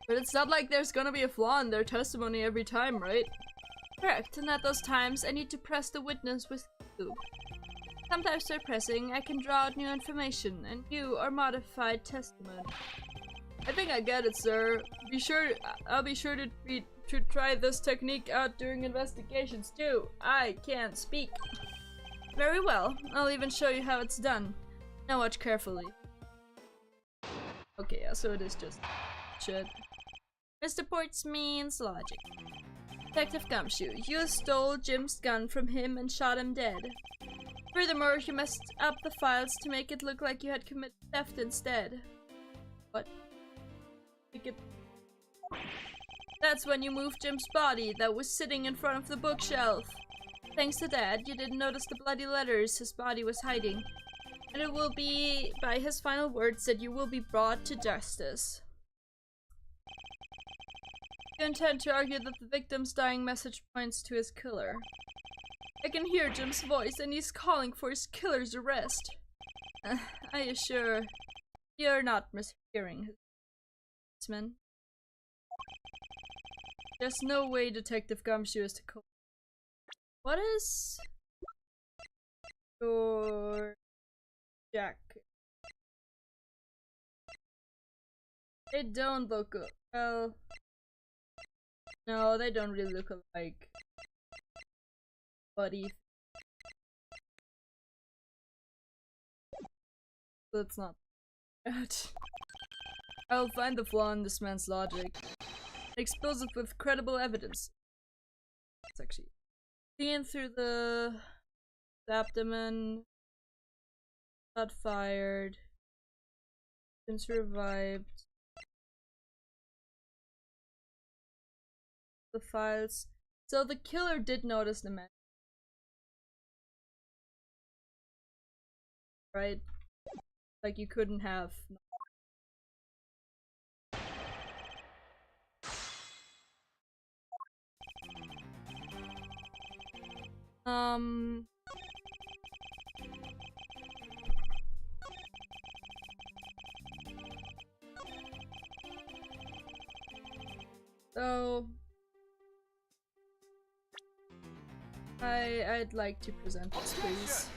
But it's not like there's gonna be a flaw in their testimony every time, right? Correct, and at those times I need to press the witness with Q. Sometimes by pressing, I can draw out new information and new or modified testimony. I think I get it, sir. I'll be sure to try this technique out during investigations too. I can't speak. Very well, I'll even show you how it's done. Now watch carefully. Okay, yeah, so it is just shit. Mr. Portsman's logic. Detective Gumshoe, you stole Jim's gun from him and shot him dead. Furthermore, you messed up the files to make it look like you had committed theft instead. What? That's when you moved Jim's body that was sitting in front of the bookshelf. Thanks to that, you didn't notice the bloody letters his body was hiding. And it will be by his final words that you will be brought to justice. You intend to argue that the victim's dying message points to his killer. I can hear Jim's voice and he's calling for his killer's arrest. I assure you're not mishearing his man. There's no way Detective Gumshoe is to call. What is your jacket? They don't look well. No, they don't really look alike. Buddy. That's not bad. I'll find the flaw in this man's logic. Expose it with credible evidence. It's actually seen through the abdomen. Shot fired. Been revived. The files. So the killer did notice the man. Right? Like you couldn't have. So I'd like to present this, please.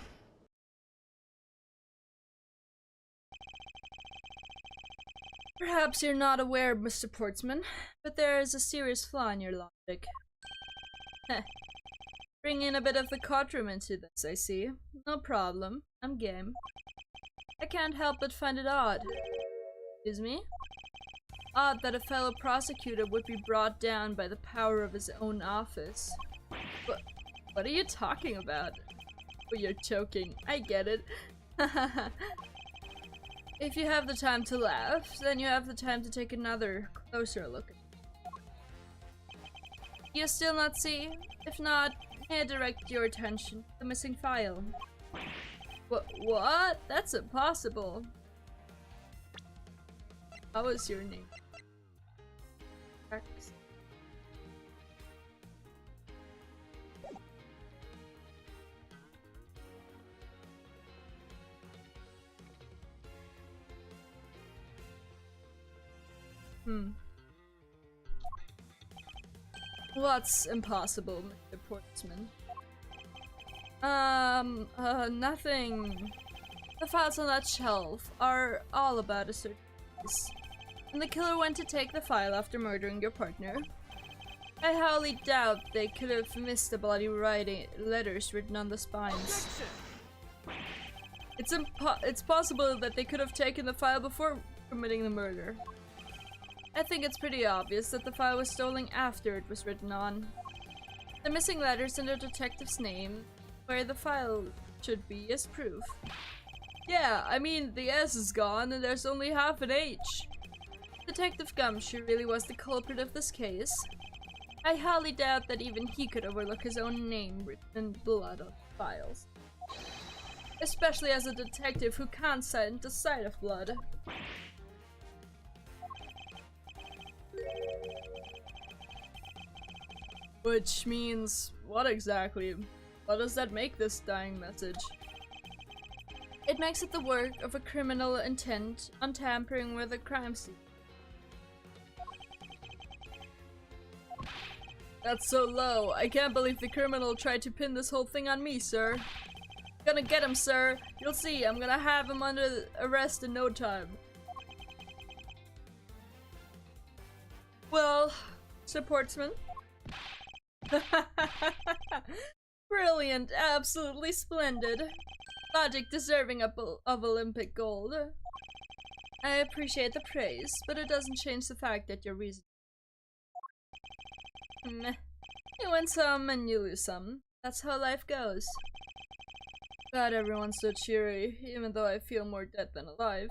Perhaps you're not aware, Mr. Portsman, but there is a serious flaw in your logic. Bring in a bit of the courtroom into this, I see. No problem. I'm game. I can't help but find it odd. Excuse me? Odd that a fellow prosecutor would be brought down by the power of his own office. What are you talking about? Oh, you're choking. I get it. If you have the time to laugh, then you have the time to take another, closer look. You still not see? If not, may I direct your attention to the missing file? What? That's impossible. How is your name? Rex. What's impossible, Mr. Portsman? Nothing. The files on that shelf are all about a certain case. And the killer went to take the file after murdering your partner. I highly doubt they could have missed the bloody letters written on the spines. It's possible that they could have taken the file before committing the murder. I think it's pretty obvious that the file was stolen after it was written on. The missing letters in the detective's name, where the file should be, is proof. Yeah, I mean, the S is gone and there's only half an H. Detective Gumshoe really was the culprit of this case. I highly doubt that even he could overlook his own name written in blood on files. Especially as a detective who can't stand the sight of blood. Which means, what exactly? What does that make this dying message? It makes it the work of a criminal intent on tampering with a crime scene. That's so low. I can't believe the criminal tried to pin this whole thing on me, sir. Gonna get him, sir. You'll see, I'm gonna have him under arrest in no time. Well, Sir Portsman. Brilliant, absolutely splendid. Logic deserving of Olympic gold. I appreciate the praise, but it doesn't change the fact that your reason. Meh. You win some and you lose some. That's how life goes. God, everyone's so cheery, even though I feel more dead than alive.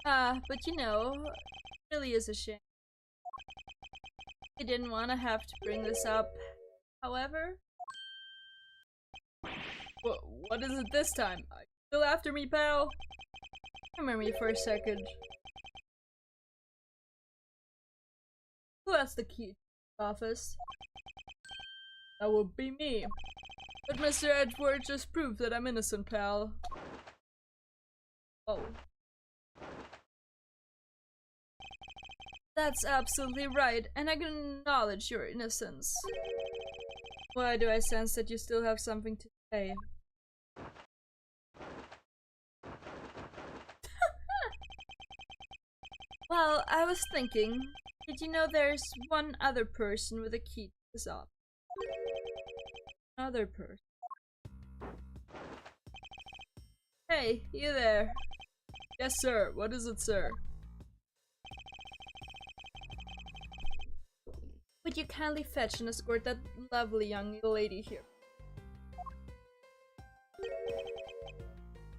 But you know, it really is a shame. I didn't want to have to bring this up. However... What is it this time? Are you still after me, pal? Remember me for a second. Who has the key to the office? That would be me. But Mr. Edgeworth just proved that I'm innocent, pal. Oh. That's absolutely right, and I can acknowledge your innocence. Why do I sense that you still have something to say? Well, I was thinking, did you know there's one other person with a key to this office? Other person. Hey, you there. Yes, sir. What is it, sir? Would you kindly fetch and escort that lovely young lady here?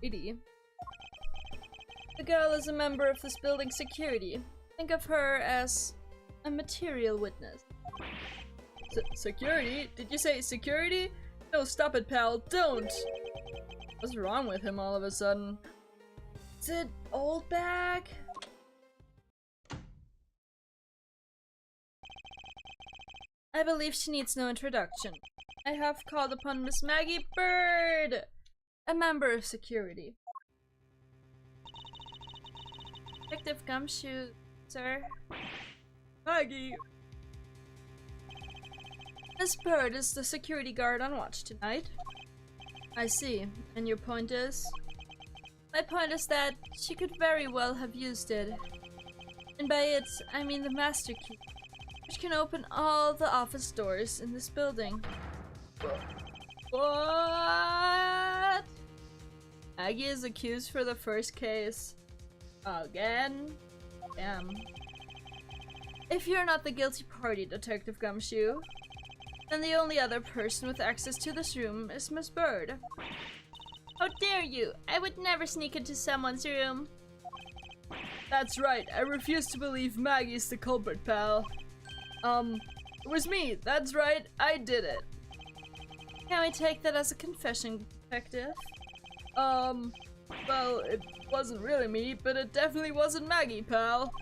Lady? The girl is a member of this building's security. Think of her as a material witness. Security? Did you say security? No, stop it, pal. Don't! What's wrong with him all of a sudden? Is it old bag? I believe she needs no introduction. I have called upon Miss Maggie Bird, a member of security. Detective Gumshoe, sir. Maggie! Miss Bird is the security guard on watch tonight. I see. And your point is? My point is that she could very well have used it. And by it, I mean the master key, which can open all the office doors in this building. What? Aggie is accused for the first case. Again? Damn. If you're not the guilty party, Detective Gumshoe, then the only other person with access to this room is Miss Bird. How dare you! I would never sneak into someone's room. That's right, I refuse to believe Maggie's the culprit, pal. It was me, that's right, I did it. Can we take that as a confession, Detective? Well, it wasn't really me, but it definitely wasn't Maggie, pal.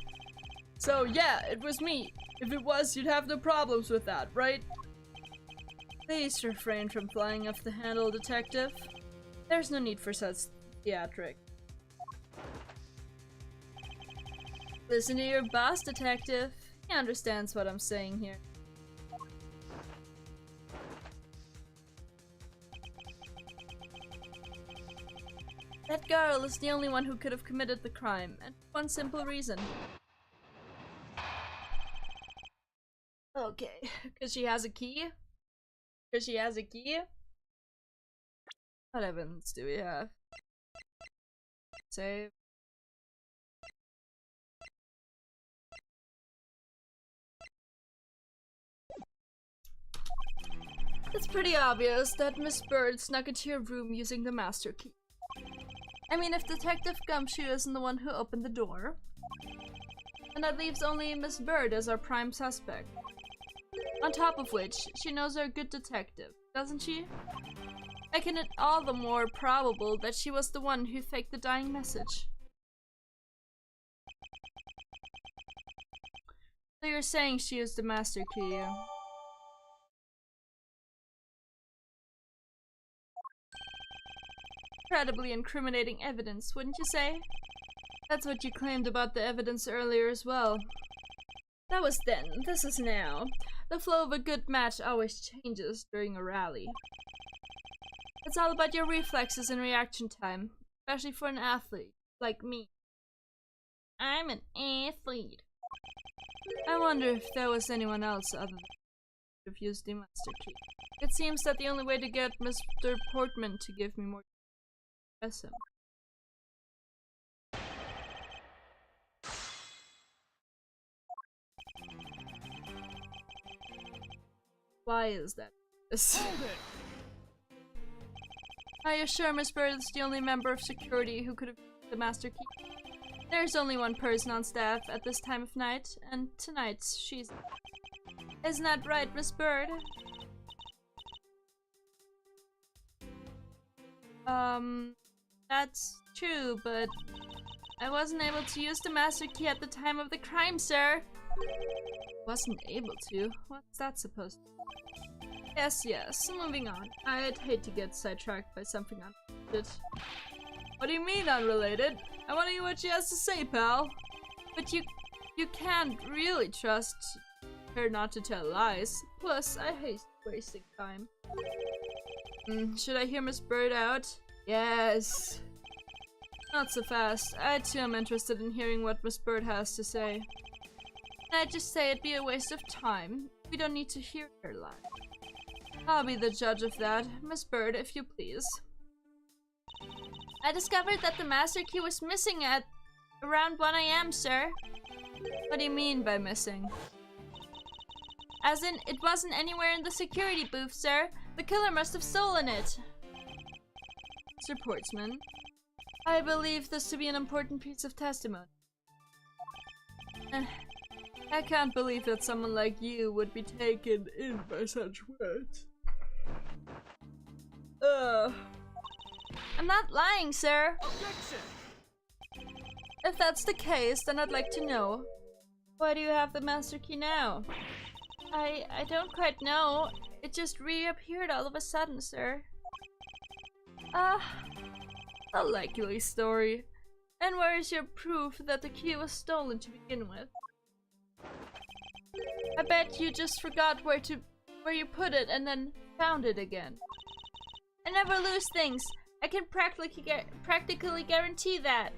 So yeah, it was me. If it was, you'd have no problems with that, right? Please refrain from flying off the handle, Detective. There's no need for such theatric. Listen to your boss, Detective. He understands what I'm saying here. That girl is the only one who could have committed the crime, and for one simple reason. Okay, because she has a key? Because she has a key? What evidence do we have? Save. It's pretty obvious that Miss Bird snuck into your room using the master key. I mean, if Detective Gumshoe isn't the one who opened the door, then that leaves only Miss Bird as our prime suspect. On top of which, she knows our good detective, doesn't she? Making it all the more probable that she was the one who faked the dying message. So you're saying she used the master key? Incredibly incriminating evidence, wouldn't you say? That's what you claimed about the evidence earlier as well. That was then, this is now. The flow of a good match always changes during a rally. It's all about your reflexes and reaction time, especially for an athlete like me. I'm an athlete. I wonder if there was anyone else other than who have used the master key. It seems that the only way to get Mr. Portman to give me more is him. Why is that? Are you sure Miss Bird is the only member of security who could have used the master key? There's only one person on staff at this time of night, and tonight she's... Isn't that right, Miss Bird? That's true, but I wasn't able to use the master key at the time of the crime, sir. Wasn't able to? What's that supposed to be? Yes, moving on. I'd hate to get sidetracked by something unrelated. What do you mean unrelated? I want to hear what she has to say, pal. But you can't really trust her not to tell lies. Plus, I hate wasting time. Should I hear Miss Bird out? Yes. Not so fast. I too am interested in hearing what Miss Bird has to say. I'd just say it'd be a waste of time. We don't need to hear her lie. I'll be the judge of that. Miss Bird, if you please. I discovered that the master key was missing at around 1 AM, sir. What do you mean by missing? As in, it wasn't anywhere in the security booth, sir. The killer must have stolen it. Sir Portsman, I believe this to be an important piece of testimony. I can't believe that someone like you would be taken in by such words. I'm not lying, sir. Objection! If that's the case, then I'd like to know. Why do you have the master key now? I don't quite know. It just reappeared all of a sudden, sir. A likely story. And where is your proof that the key was stolen to begin with? I bet you just forgot where you put it and then found it again. I never lose things. I can practically guarantee that.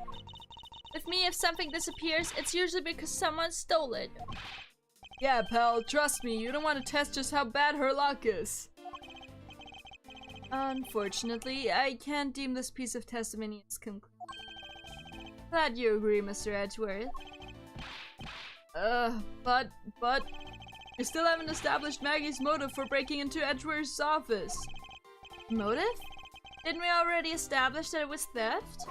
With me, if something disappears, it's usually because someone stole it. Yeah, pal, trust me, you don't want to test just how bad her luck is. Unfortunately, I can't deem this piece of testimony as conclusive. Glad you agree, Mr. Edgeworth. But... You still haven't established Maggie's motive for breaking into Edgeworth's office. Motive? Didn't we already establish that it was theft?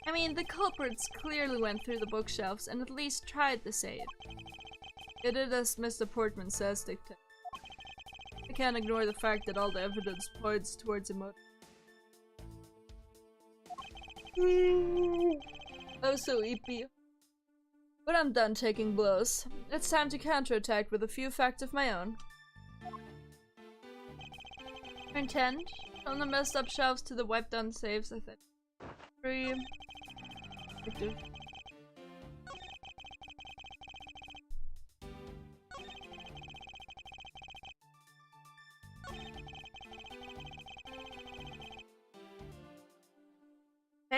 I mean, the culprits clearly went through the bookshelves and at least tried the safe. It did as Mr. Portman says, Dictator. I can't ignore the fact that all the evidence points towards a motive. Oh, so eepy. But I'm done taking blows. It's time to counterattack with a few facts of my own. Turn 10. From the messed up shelves to the wiped down saves, I think. 3. Active.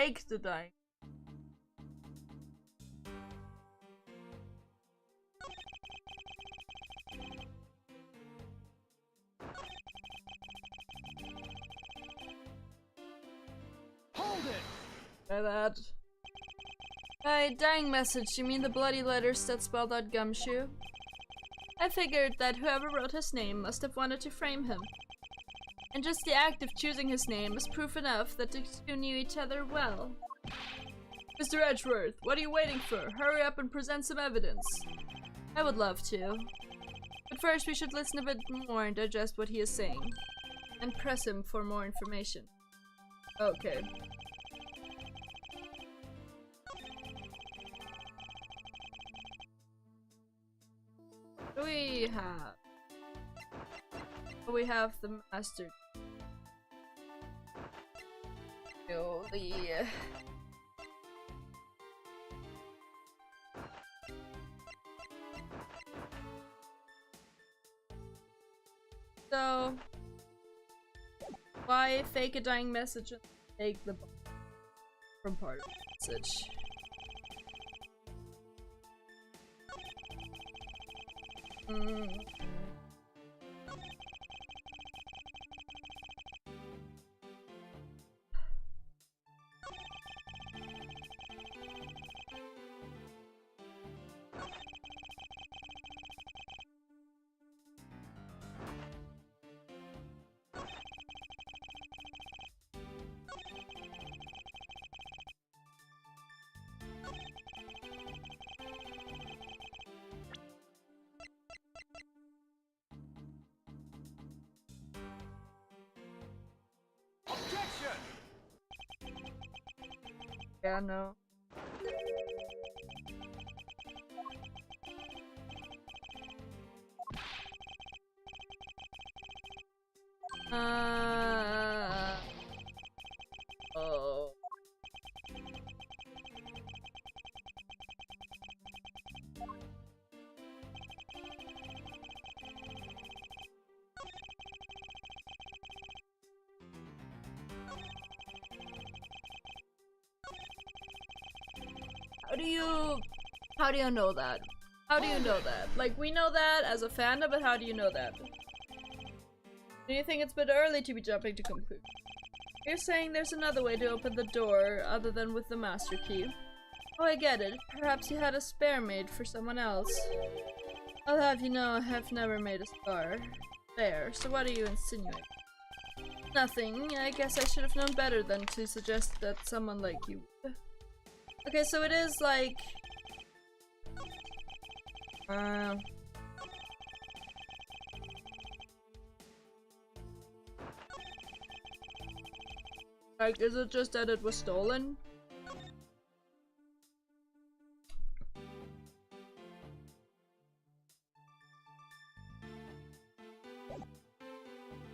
fake the dying. Hold it! Try that. By dying message, you mean the bloody letters that spelled out gumshoe? I figured that whoever wrote his name must have wanted to frame him. And just the act of choosing his name is proof enough that the two knew each other well. Mr. Edgeworth, what are you waiting for? Hurry up and present some evidence. I would love to. But first we should listen a bit more and digest what he is saying. And press him for more information. Okay. What do we have? We have the master. So, why fake a dying message and take the from part of the message? Yeah, no. Oh. How do you know that? How do you know that? Like, we know that as a fandom, but how do you know that? Do you think it's a bit early to be jumping to conclusions? You're saying there's another way to open the door other than with the master key. Oh, I get it. Perhaps you had a spare made for someone else. I'll have you know I have never made a spare, so what are you insinuating? Nothing. I guess I should have known better than to suggest that someone like you would. Okay, so it is like... like, is it just that it was stolen?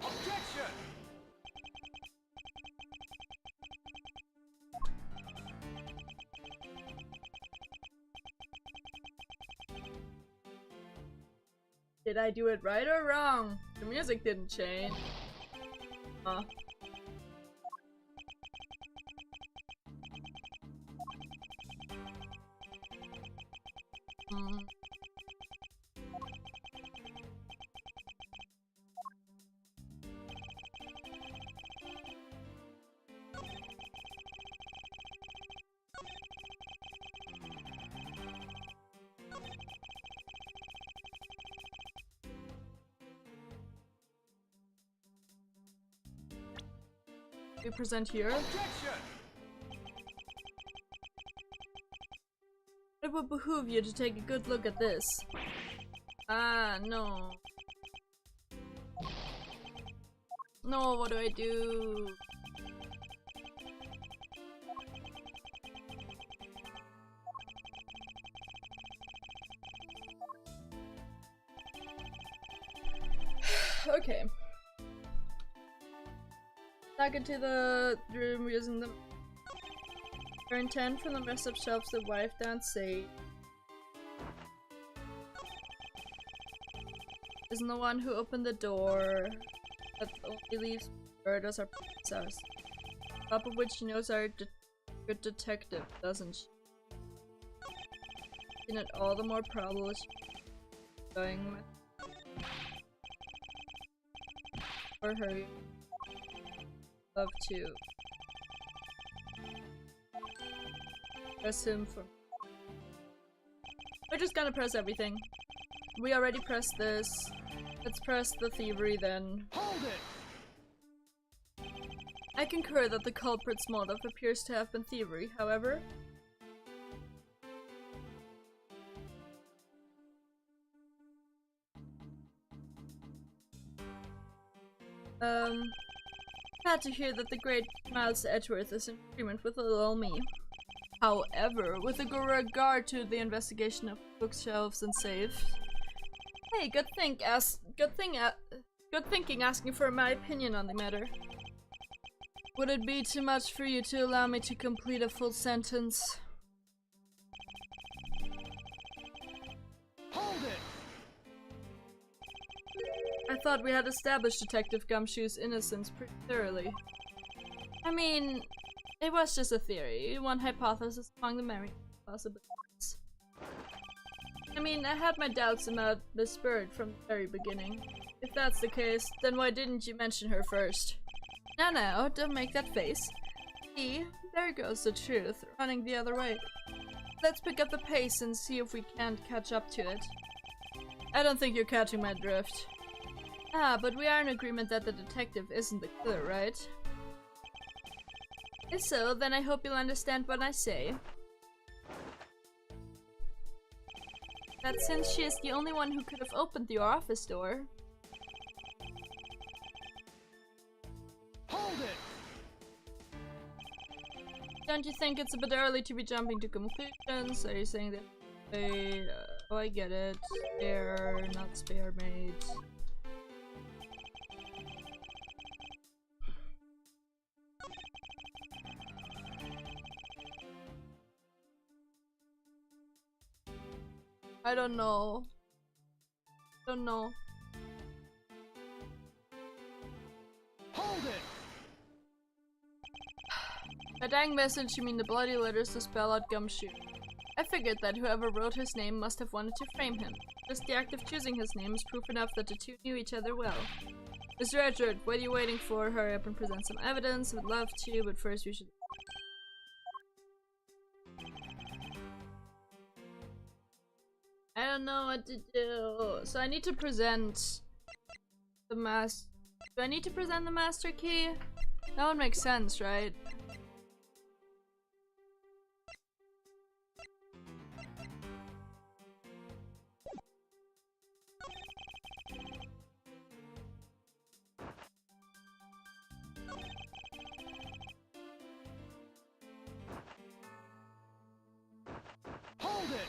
Objection! Did I do it right or wrong? The music didn't change. Huh. We present here. Objection! It would behoove you to take a good look at this. Ah, no. No, what do I do? Okay. Back into the room using them. Turn 10 from the rest of shelves the wife down say. Isn't the one who opened the door that only leaves bird as our princess. Top of which she knows our good detective, doesn't she? Isn't it all the more probable she's going with for her love to press him for. We're just gonna press everything. We already pressed this. Let's press the thievery then. Hold it! I concur that the culprit's motive appears to have been thievery, however. Glad to hear that the great Miles Edgeworth is in agreement with little old me. However, with regard to the investigation of bookshelves and safes, hey, good thinking asking for my opinion on the matter. Would it be too much for you to allow me to complete a full sentence? Hold it! I thought we had established Detective Gumshoe's innocence pretty thoroughly. I mean, it was just a theory, one hypothesis among the many possibilities. I mean, I had my doubts about this bird from the very beginning. If that's the case, then why didn't you mention her first? No, don't make that face. See, there goes the truth, running the other way. Let's pick up the pace and see if we can't catch up to it. I don't think you're catching my drift. Ah, but we are in agreement that the detective isn't the killer, right? If so, then I hope you'll understand what I say. That since she is the only one who could have opened your office door. Hold it! Don't you think it's a bit early to be jumping to conclusions? Are you saying that they... oh, I get it. Spare, not spare made. I don't know. Don't know. Hold it! By dang message, you mean the bloody letters to spell out Gumshoe. I figured that whoever wrote his name must have wanted to frame him. Just the act of choosing his name is proof enough that the two knew each other well. Mr. Edgeworth, what are you waiting for? Hurry up and present some evidence. Would love to, but first we should... I don't know what to do. So I need to present the Do I need to present the master key? That would make sense, right? Hold it!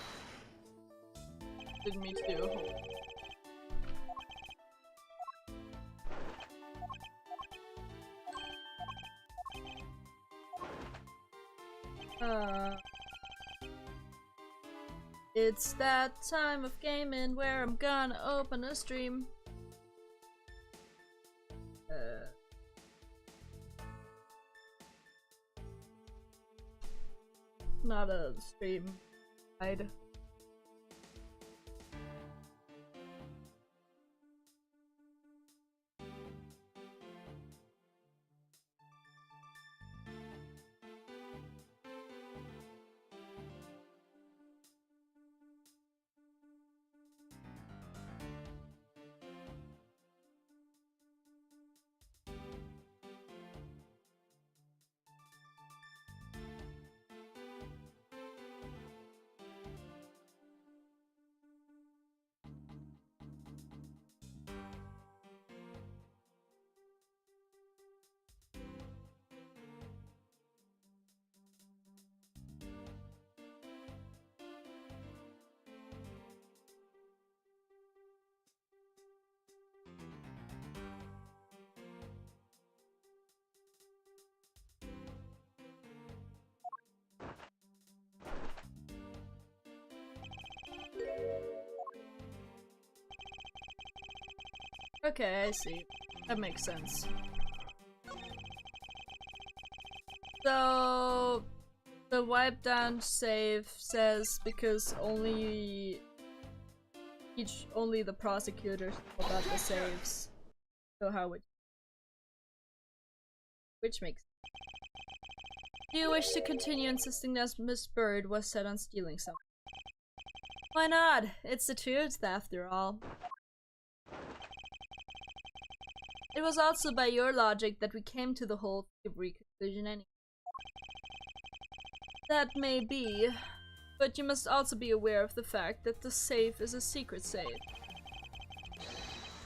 Didn't mean to do. It's that time of gaming where I'm gonna open a stream. Not a stream. I'd. Okay, I see. That makes sense. So... The wipe down save says because only the prosecutors know about the saves. So how would which makes sense. Do you wish to continue insisting that Miss Bird was set on stealing something? Why not? It's the truth after all. It was also by your logic that we came to the whole thievery conclusion anyway. That may be, but you must also be aware of the fact that the safe is a secret safe.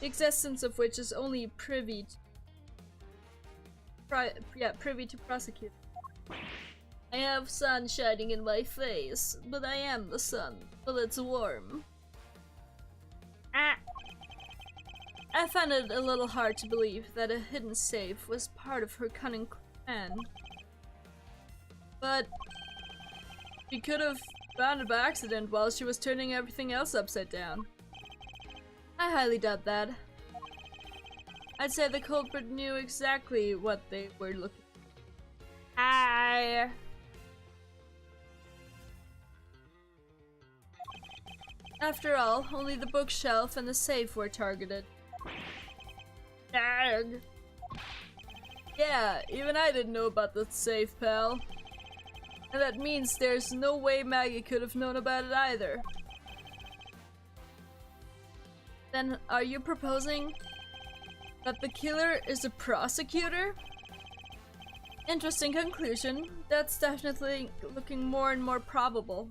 The existence of which is only privy to prosecute. I have sun shining in my face, but I am the sun. Well, it's warm. I find it a little hard to believe that a hidden safe was part of her cunning plan. But she could have found it by accident while she was turning everything else upside down. I highly doubt that. I'd say the culprit knew exactly what they were looking for. After all, only the bookshelf and the safe were targeted. Dag. Yeah, even I didn't know about the safe, pal. And that means there's no way Maggie could have known about it either. Then, are you proposing that the killer is a prosecutor? Interesting conclusion. That's definitely looking more and more probable.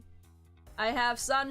I have sunshine.